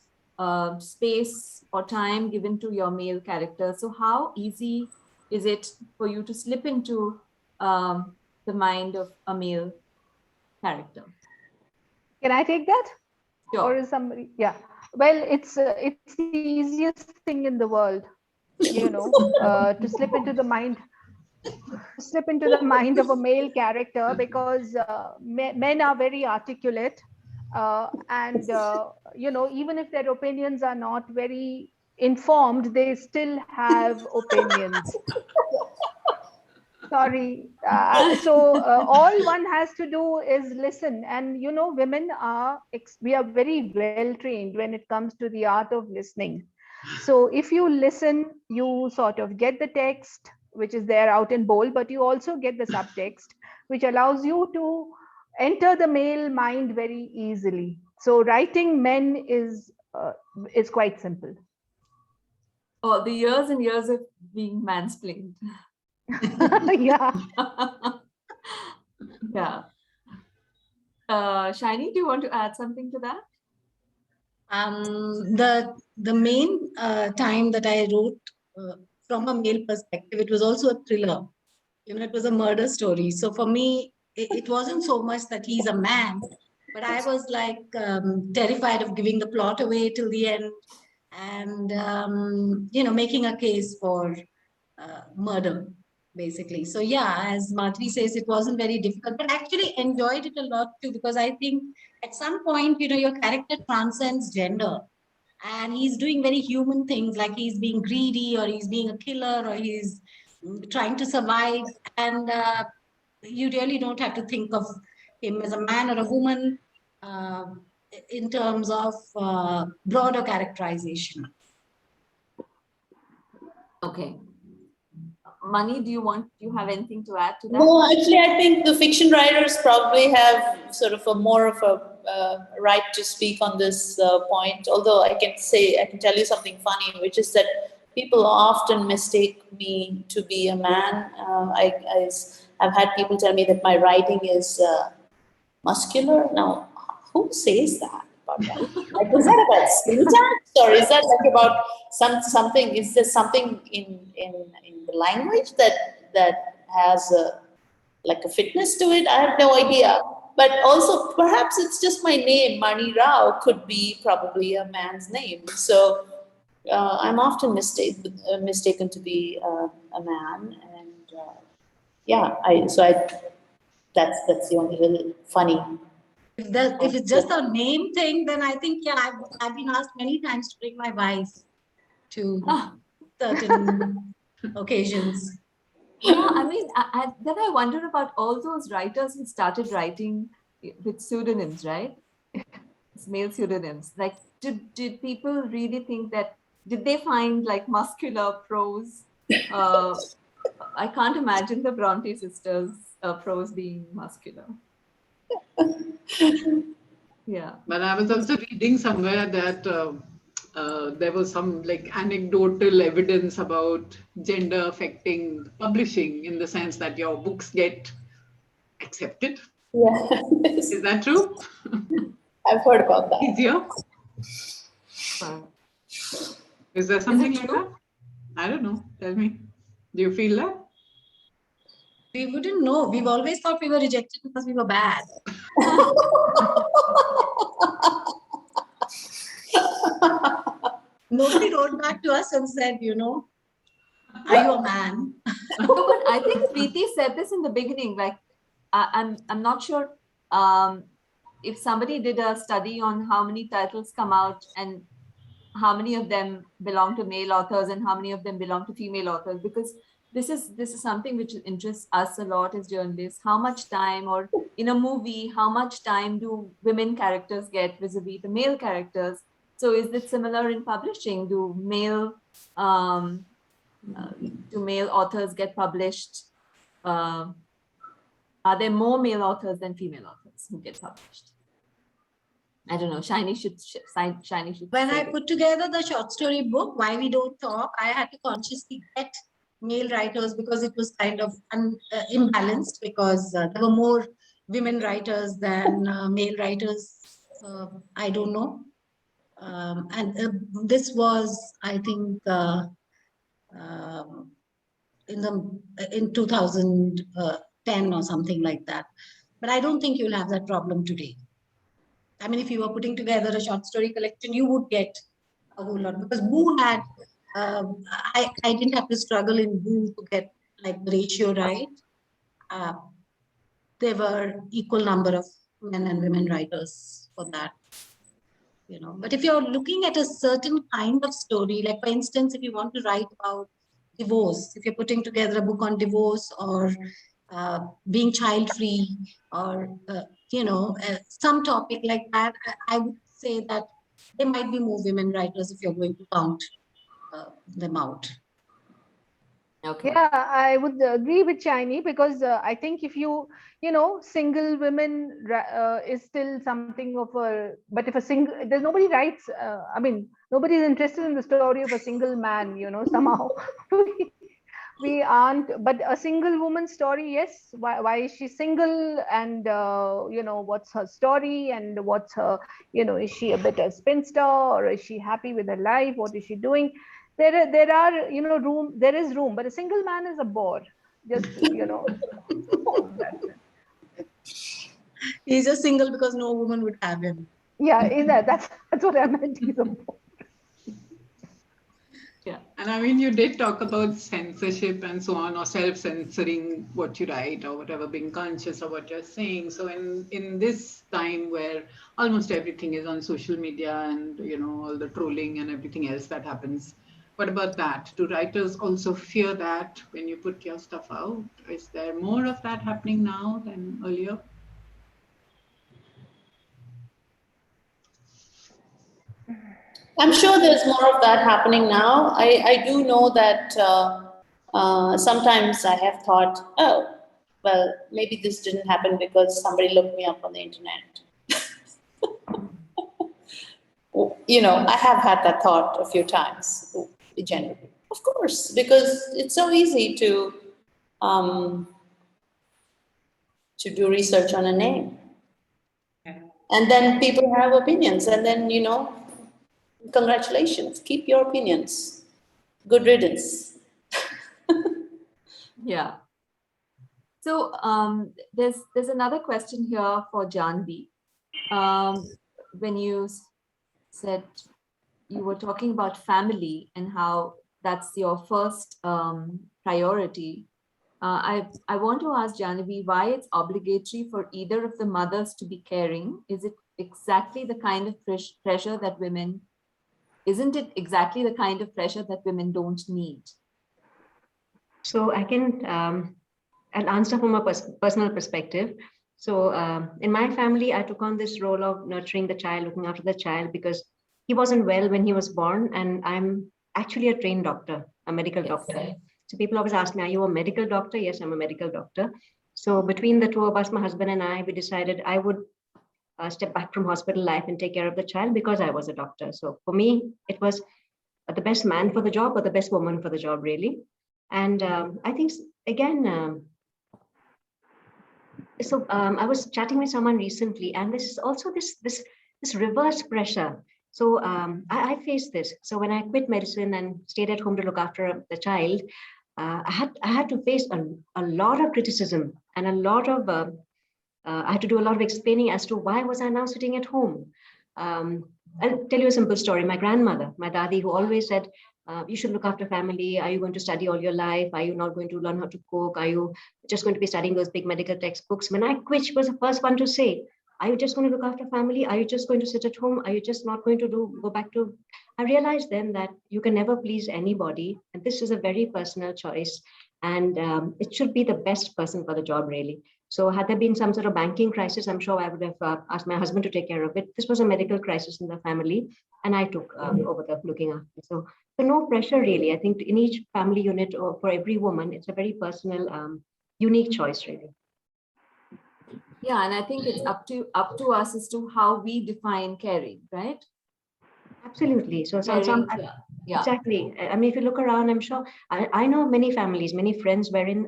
space or time given to your male characters. So how easy is it for you to slip into the mind of a male character? Can I take that? Sure. Or is somebody? Yeah. Well, it's the easiest thing in the world, to slip into the mind of a male character, because men are very articulate, and even if their opinions are not very informed, they still have opinions. Sorry. So all one has to do is listen. And, women we are very well trained when it comes to the art of listening. So if you listen, you sort of get the text, which is there out in bold, but you also get the subtext, which allows you to enter the male mind very easily. So writing men is quite simple. Oh, the years and years of being mansplained. Yeah. Yeah. Shinie, do you want to add something to that? The main time that I wrote from a male perspective, it was also a thriller. It was a murder story. So for me, it wasn't so much that he's a man, but I was like terrified of giving the plot away till the end, and making a case for murder, basically. So yeah, as Madhavi says, it wasn't very difficult, but actually enjoyed it a lot too, because I think at some point, your character transcends gender, and he's doing very human things, like he's being greedy, or he's being a killer, or he's trying to survive, and you really don't have to think of him as a man or a woman in terms of broader characterization. Okay. Mani, do you have anything to add to that? No, actually, I think the fiction writers probably have sort of more of a right to speak on this point. Although I can tell you something funny, which is that people often mistake me to be a man. I've had people tell me that my writing is muscular. Now, who says that about that? Like, is that about syntax, or is that like about something? Is there something in the language that has like a fitness to it? I have no idea. But also, perhaps it's just my name, Mani Rao, could be probably a man's name. So I'm often mistaken to be a man, and that's the only little funny. If it's just a name thing, then I think, I've been asked many times to bring my wife to certain occasions. Yeah, I mean, then I wonder about all those writers who started writing with pseudonyms, right? It's male pseudonyms. Like, did people really think that, did they find like muscular prose? I can't imagine the Bronte sisters' prose being muscular. Yeah. But I was also reading somewhere that there was some like anecdotal evidence about gender affecting publishing in the sense that your books get accepted. Yeah. Is that true? I've heard about that. Easier? Is there something like true? that? I don't know. Tell me. Do you feel that? We wouldn't know. We've always thought we were rejected because we were bad. Nobody wrote back to us and said, you know, are you a man? No, but I think Preeti said this in the beginning. Like, I'm not sure if somebody did a study on how many titles come out and how many of them belong to male authors and how many of them belong to female authors, because this is something which interests us a lot as journalists. How much time, or in a movie, how much time do women characters get vis-a-vis the male characters? So is it similar in publishing? Do male authors get published? Are there more male authors than female authors who get published? I don't know. Shinie should. When I put together the short story book, Why We Don't Talk, I had to consciously get male writers because it was kind of imbalanced, because there were more women writers than male writers. I don't know. This was, I think, in 2010 or something like that. But I don't think you'll have that problem today. I mean, if you were putting together a short story collection, you would get a whole lot, because Boo had, I didn't have to struggle in Boo to get like the ratio right. There were equal number of men and women writers for that, you know. But if you're looking at a certain kind of story, like for instance, if you want to write about divorce, if you're putting together a book on divorce or being child-free, or you know, some topic like that, I would say that there might be more women writers if you're going to count them out. Okay. Yeah, I would agree with Shinie, because I think if you know, single women is still something of a, but if a single, there's nobody writes, I mean, nobody is interested in the story of a single man, you know, somehow. We aren't, but a single woman story, yes. Why is she single, and you know, what's her story, and what's her, you know, is she a bit a spinster, or is she happy with her life? What is she doing? There are, you know, there is room, but a single man is a bore. Just, you know. He's just single because no woman would have him. Yeah, that's what I meant. He's a bore. Yeah, and I mean, you did talk about censorship and so on, or self-censoring what you write, or whatever, being conscious of what you're saying. So in this time where almost everything is on social media, and you know, all the trolling and everything else that happens, what about that? Do writers also fear that when you put your stuff out? Is there more of that happening now than earlier? I'm sure there's more of that happening now. I do know that sometimes I have thought, oh, well, maybe this didn't happen because somebody looked me up on the internet. You know, I have had that thought a few times, generally. Of course, because it's so easy to do research on a name. And then people have opinions, and then, you know, congratulations, keep your opinions. Good riddance. Yeah. So there's another question here for Jahnavi. When you said you were talking about family and how that's your first priority, I want to ask Jahnavi why it's obligatory for either of the mothers to be caring. Is it exactly the kind of pressure that women isn't it exactly the kind of pressure that women don't need? So I can I'll answer from a personal perspective. So in my family, I took on this role of nurturing the child, looking after the child, because he wasn't well when he was born, and I'm actually a trained doctor, a medical doctor. So people always ask me, are you a medical doctor? Yes, I'm a medical doctor. So between the two of us, my husband and I, we decided I would step back from hospital life and take care of the child because I was a doctor. So for me, it was the best man for the job or the best woman for the job, really. And I think, again, I was chatting with someone recently, and this is also this reverse pressure. So I faced this. So when I quit medicine and stayed at home to look after the child, I had to face a lot of criticism and a lot of I had to do a lot of explaining as to why was I now sitting at home. I'll tell you a simple story. My grandmother, my dadi, who always said, you should look after family. Are you going to study all your life? Are you not going to learn how to cook? Are you just going to be studying those big medical textbooks? When I quit, she was the first one to say, are you just going to look after family? Are you just going to sit at home? Are you just not going to go back to? I realized then that you can never please anybody. And this is a very personal choice. And it should be the best person for the job, really. So had there been some sort of banking crisis, I'm sure I would have asked my husband to take care of it. This was a medical crisis in the family, and I took over the looking after. So no pressure, really. I think in each family unit or for every woman, it's a very personal, unique choice, really. Yeah, and I think it's up to us as to how we define caring, right? Absolutely. So yeah. Exactly. I mean, if you look around, I'm sure I know many families, many friends wherein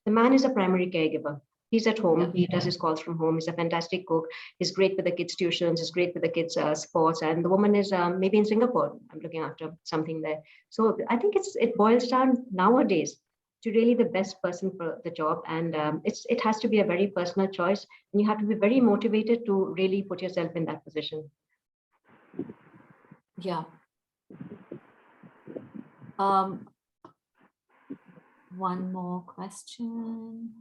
the man is a primary caregiver. He's at home. He does his calls from home. He's a fantastic cook. He's great with the kids' tuitions. He's great with the kids' sports. And the woman is maybe in Singapore. I'm looking after something there. So I think it boils down nowadays to really the best person for the job. And it has to be a very personal choice. And you have to be very motivated to really put yourself in that position. Yeah. One more question.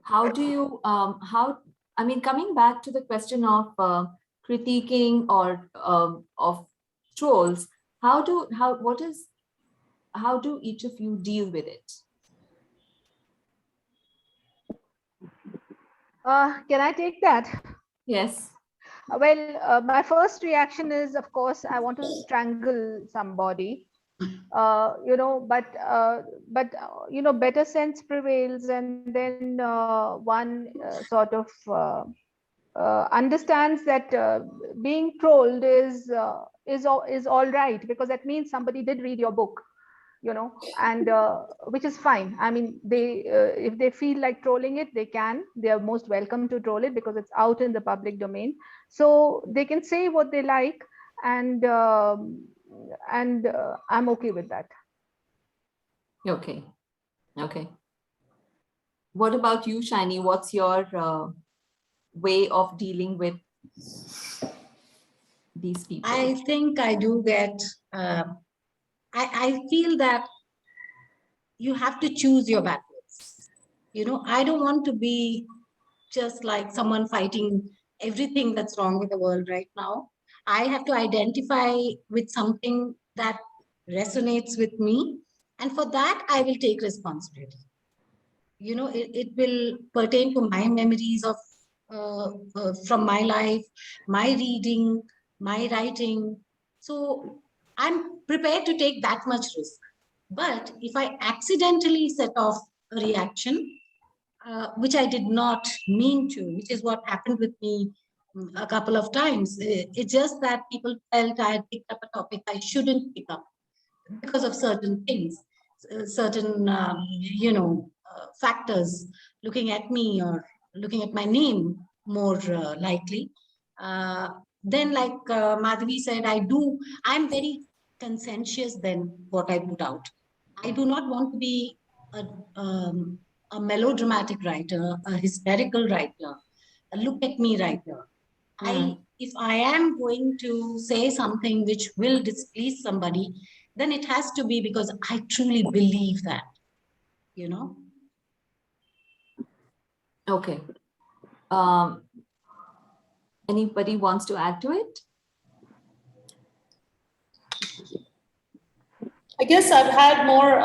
How do you, I mean, coming back to the question of critiquing or of trolls, how do each of you deal with it? Can I take that? Yes. Well, my first reaction is, of course, I want to strangle somebody. But better sense prevails, and then one sort of understands that being trolled is all right, because that means somebody did read your book, and which is fine. I mean, they if they feel like trolling it, they are most welcome to troll it because it's out in the public domain, so they can say what they like, and I'm okay with that. Okay. What about you, Shinie? What's your way of dealing with these people? I think I do get, I feel that you have to choose your battles. I don't want to be just like someone fighting everything that's wrong with the world right now. I have to identify with something that resonates with me. And for that, I will take responsibility. It will pertain to my memories of from my life, my reading, my writing. So I'm prepared to take that much risk. But if I accidentally set off a reaction, which I did not mean to, which is what happened with me a couple of times. It's just that people felt I had picked up a topic I shouldn't pick up because of certain things, certain, factors looking at me or looking at my name more likely. Then, like Madhavi said, I'm very conscientious then what I put out. I do not want to be a melodramatic writer, a hysterical writer, a look at me writer. If I am going to say something which will displease somebody, then it has to be because I truly believe that, Okay. Anybody wants to add to it? I guess I've had more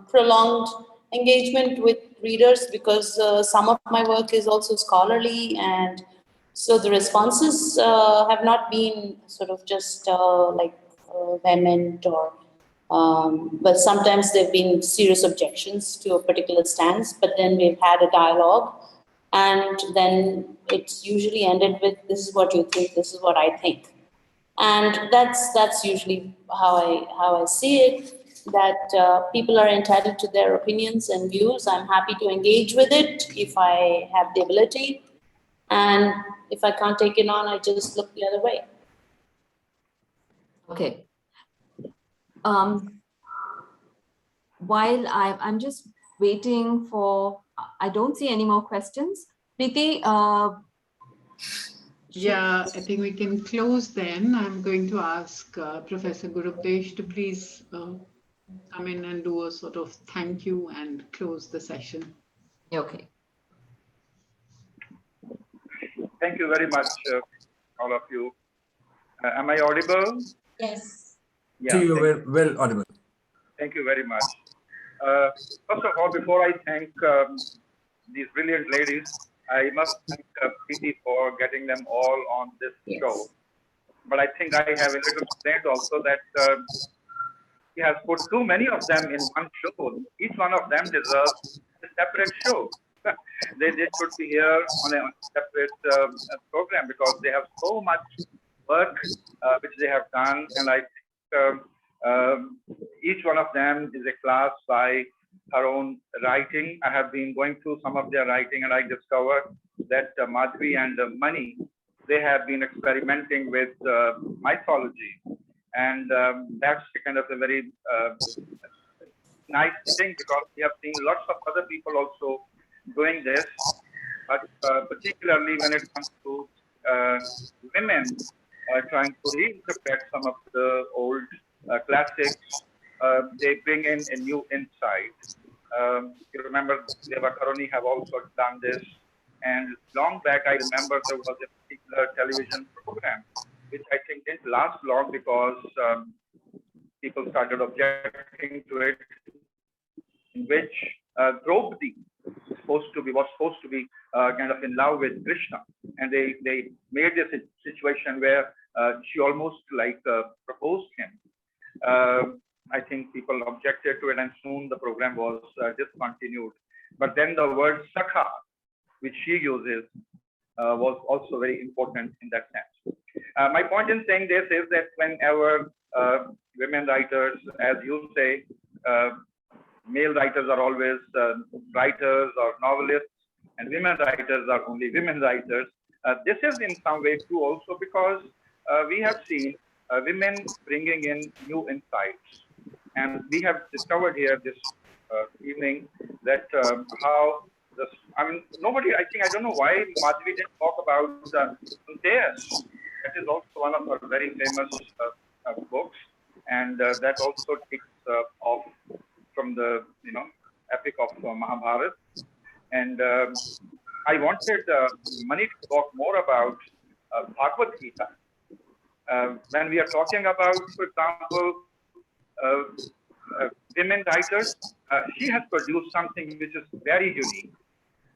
prolonged engagement with readers because some of my work is also scholarly, and so the responses have not been sort of just vehement or but sometimes there have been serious objections to a particular stance, but then we've had a dialogue, and then it's usually ended with, this is what you think, this is what I think. And that's usually how I see it, that people are entitled to their opinions and views. I'm happy to engage with it if I have the ability. And if I can't take it on, I just look the other way. Okay. While I'm just waiting for, I don't see any more questions. Preeti, yeah, I think we can close then. I'm going to ask Professor Gurupdesh to please come in and do a sort of thank you and close the session. okay. Thank you very much, all of you. Am I audible? Yes. Yeah. You were well audible. Thank you very much. First of all, before I thank these brilliant ladies, I must thank Preeti for getting them all on this show. But I think I have a little complaint also that he has put too many of them in one show. Each one of them deserves a separate show. They should be here on a separate program because they have so much work which they have done, and I think each one of them is a class by her own writing. I have been going through some of their writing, and I discovered that Madhavi and Mani, they have been experimenting with mythology, and that's kind of a very nice thing because we have seen lots of other people also doing this, but particularly when it comes to women trying to reinterpret some of the old classics, they bring in a new insight. You remember Deva Karuni have also done this, and long back I remember there was a particular television program which I think didn't last long because people started objecting to it, in which Draupadi was supposed to be kind of in love with Krishna, and they made this situation where she almost like proposed him. I think people objected to it, and soon the program was discontinued. But then the word Sakha, which she uses, was also very important in that sense. My point in saying this is that whenever women writers, as you say, male writers are always writers or novelists, and women writers are only women writers. This is in some way true also because we have seen women bringing in new insights. And we have discovered here this evening that how this, I mean, nobody, I don't know why Madhavi didn't talk about Untitled. That is also one of her very famous books. And that also takes off from the, epic of Mahabharata. And I wanted Mani to talk more about Bhagavad Gita. When we are talking about, for example, women writers, she has produced something which is very unique.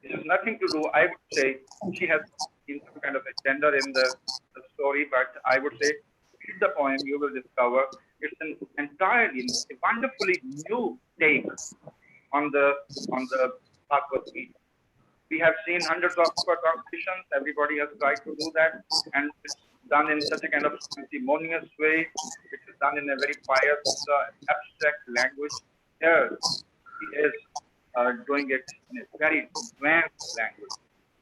It has nothing to do, I would say, she has some kind of a gender in the story, but I would say, read the poem, you will discover it's an entirely, a wonderfully new take on the Bhagavad Gita. We have seen hundreds of translations. Everybody has tried to do that, and it's done in such a kind of ceremonious way. It is done in a very pious, abstract language. Here, he is doing it in a very advanced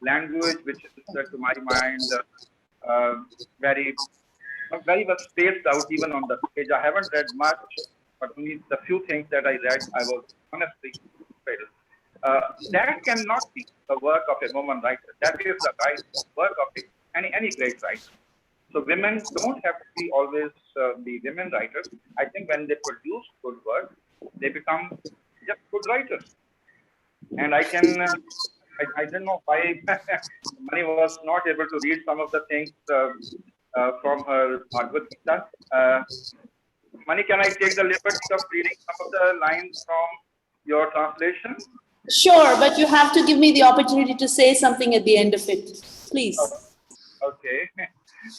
language which is, to my mind, very well spaced out even on the page. I haven't read much, but only the few things that I read, I was honestly thrilled. That cannot be the work of a woman writer. That is the right work of any great writer. So women don't have to be always be women writers. I think when they produce good work, they become just good writers. And I can I don't know why Mani was not able to read some of the things from her Bhagavad Gita. Mani, can I take the liberty of reading some of the lines from your translation? Sure, but you have to give me the opportunity to say something at the end of it, please. Okay.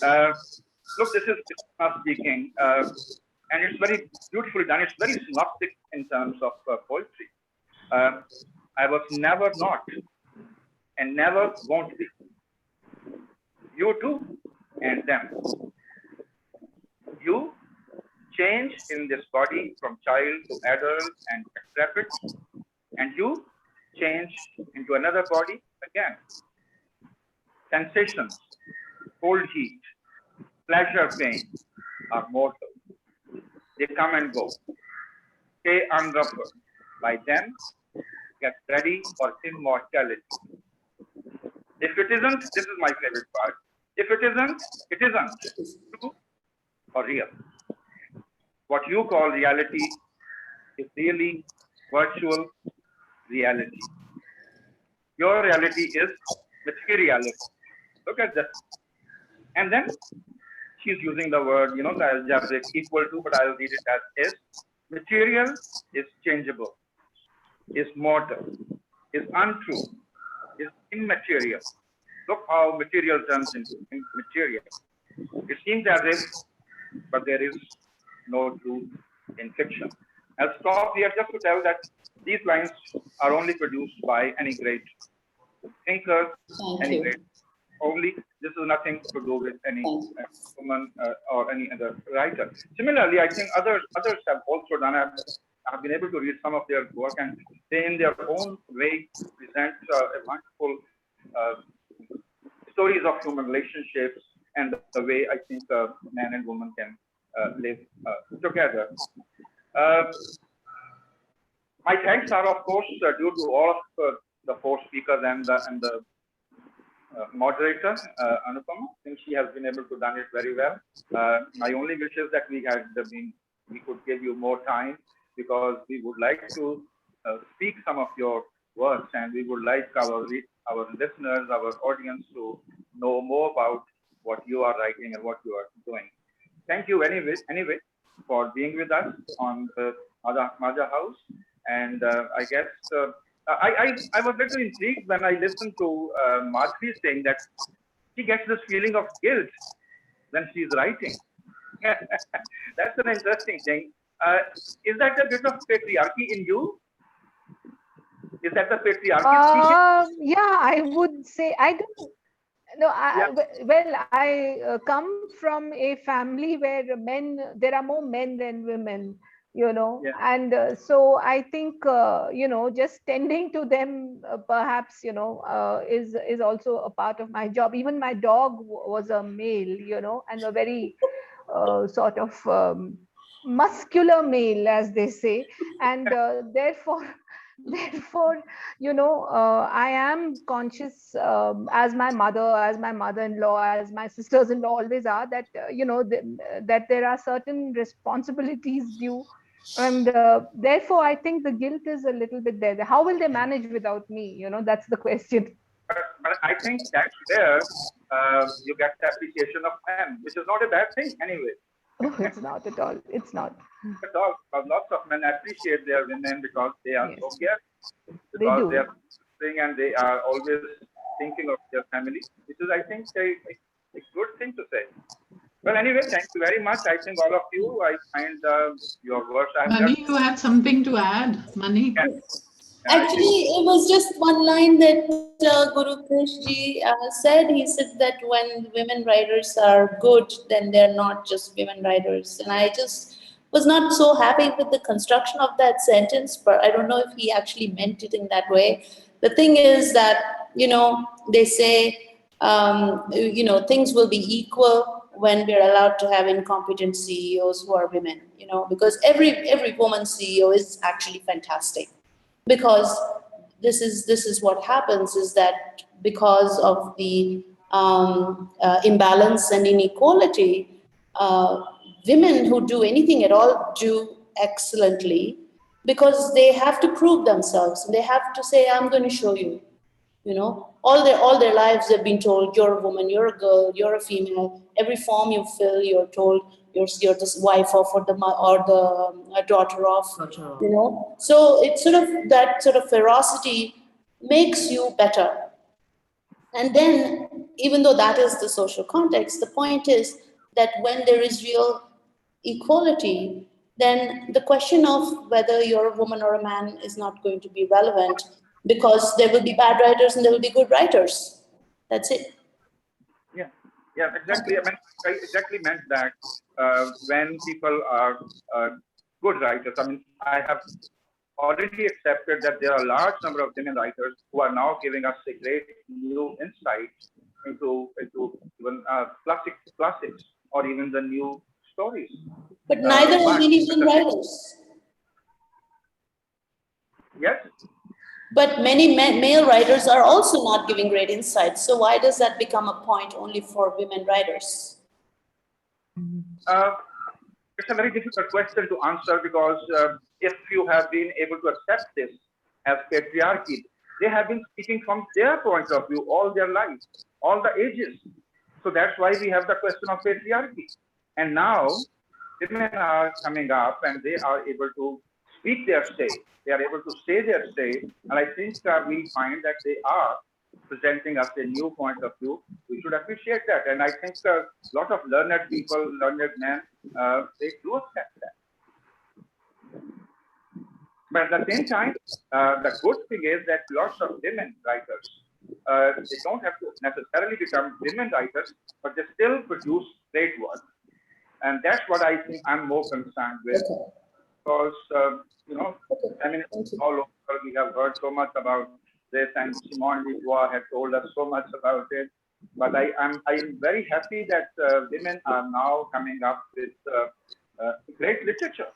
Look, this is Krishna speaking, and it's very beautifully done. It's very synoptic in terms of poetry. I was never not and never won't be. You too and them. You change in this body from child to adult and decrepit, and you change into another body again. Sensations, cold heat, pleasure, pain are mortal. They come and go. Stay unruffled. By them, get ready for immortality. If it isn't, this is my favorite part. If it isn't, it isn't true or real. What you call reality is really virtual reality. Your reality is materiality. Look at this. And then she's using the word, the algebraic equal to, but I'll read it as is. Material is changeable, is mortal, is untrue, is immaterial. Look how material turns into immaterial. It seems as if, but there is no truth in fiction. I'll stop here just to tell that these lines are only produced by any great thinker, any great. Only this is nothing to do with any woman or any other writer. Similarly, I think others have also done. I've been able to read some of their work, and they, in their own way, present a wonderful stories of human relationships and the way I think man and woman can live together. My thanks are, of course, due to all of the four speakers and the moderator, Anupama. I think she has been able to done it very well. My only wish is that we could give you more time, because we would like to speak some of your works, and we would like our listeners, our audience to know more about what you are writing and what you are doing. Thank you anyway for being with us on the Madha House. And I guess I was a little intrigued when I listened to Madhavi saying that she gets this feeling of guilt when she's writing. That's an interesting thing. Is that a bit of patriarchy in you? Is that the patriarchy? Yeah, I would say I don't. No, I come from a family where there are more men than women, and so I think, just tending to them perhaps, is also a part of my job. Even my dog was a male, and a very sort of muscular male, as they say, and therefore, I am conscious, as my mother-in-law, as my sisters-in-law always are, that that there are certain responsibilities due, and therefore I think the guilt is a little bit there. How will they manage without me? That's the question. But I think that's where you get the appreciation of men, which is not a bad thing anyway. Oh, it's not at all. It's not. At all. Lots of men appreciate their women because they are so careful, because they are thing, and they are always thinking of their family, which is, I think, a good thing to say. Well, anyway, thank you very much. I think all of you, I find your works. Mani, you had something to add, Mani? Yes. Actually, it was just one line that Guru Krishji said. He said that when women writers are good, then they're not just women writers. And I just was not so happy with the construction of that sentence, but I don't know if he actually meant it in that way. The thing is that, they say, things will be equal when we're allowed to have incompetent CEOs who are women, because every woman CEO is actually fantastic. Because this is what happens, is that because of the imbalance and inequality, women who do anything at all do excellently, because they have to prove themselves. They have to say, I'm going to show you. All their lives they've been told, you're a woman, you're a girl, you're a female. Every form you fill, you're told you're the wife of or the daughter of. So it's that sort of ferocity makes you better. And then, even though that is the social context, the point is that when there is real equality, then the question of whether you're a woman or a man is not going to be relevant, because there will be bad writers and there will be good writers. That's it. Yeah, exactly. I mean, I exactly meant that when people are good writers, I mean, I have already accepted that there are a large number of women writers who are now giving us a great new insight into even classics or even the new stories. But neither are many women writers. Yes. But many male writers are also not giving great insights. So why does that become a point only for women writers? It's a very difficult question to answer, because if you have been able to accept this as patriarchy, they have been speaking from their point of view all their lives, all the ages. So that's why we have the question of patriarchy. And now women are coming up and they are able to speak their say. They are able to say their say. And I think we find that they are presenting us a new point of view. We should appreciate that. And I think a lot of learned people, learned men, they do accept that. But at the same time, the good thing is that lots of women writers, they don't have to necessarily become women writers, but they still produce great work. And that's what I think I'm more concerned with. Because, I mean, all over we have heard so much about this, and Simone de Beauvoir has told us so much about it. But I'm very happy that women are now coming up with great literature.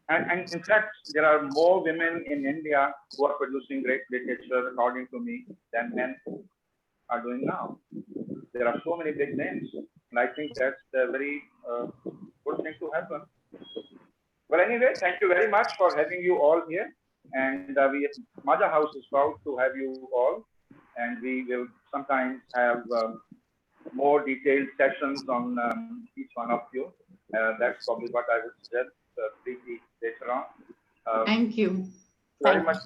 And in fact, there are more women in India who are producing great literature, according to me, than men are doing now. There are so many big names, and I think that's a very good thing to happen. Well, anyway, thank you very much for having you all here. And Maja House is proud to have you all. And we will sometimes have more detailed sessions on each one of you. That's probably what I would suggest later on. Thank you. Very much.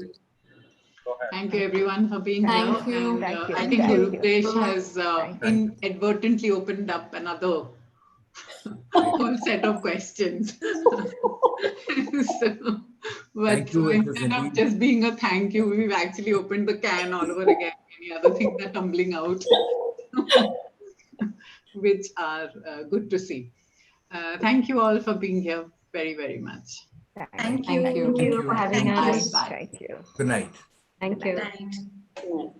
Thank you, everyone, for being here. Thank you. And I think Gurudesh has inadvertently opened up another whole set of questions. But instead of just being a thank you, we've actually opened the can all over again. Any other things are tumbling out, which are good to see. Thank you all for being here very, very much. Thank you. Thank you for having us. Thank you. Good night. Thank you. Good night.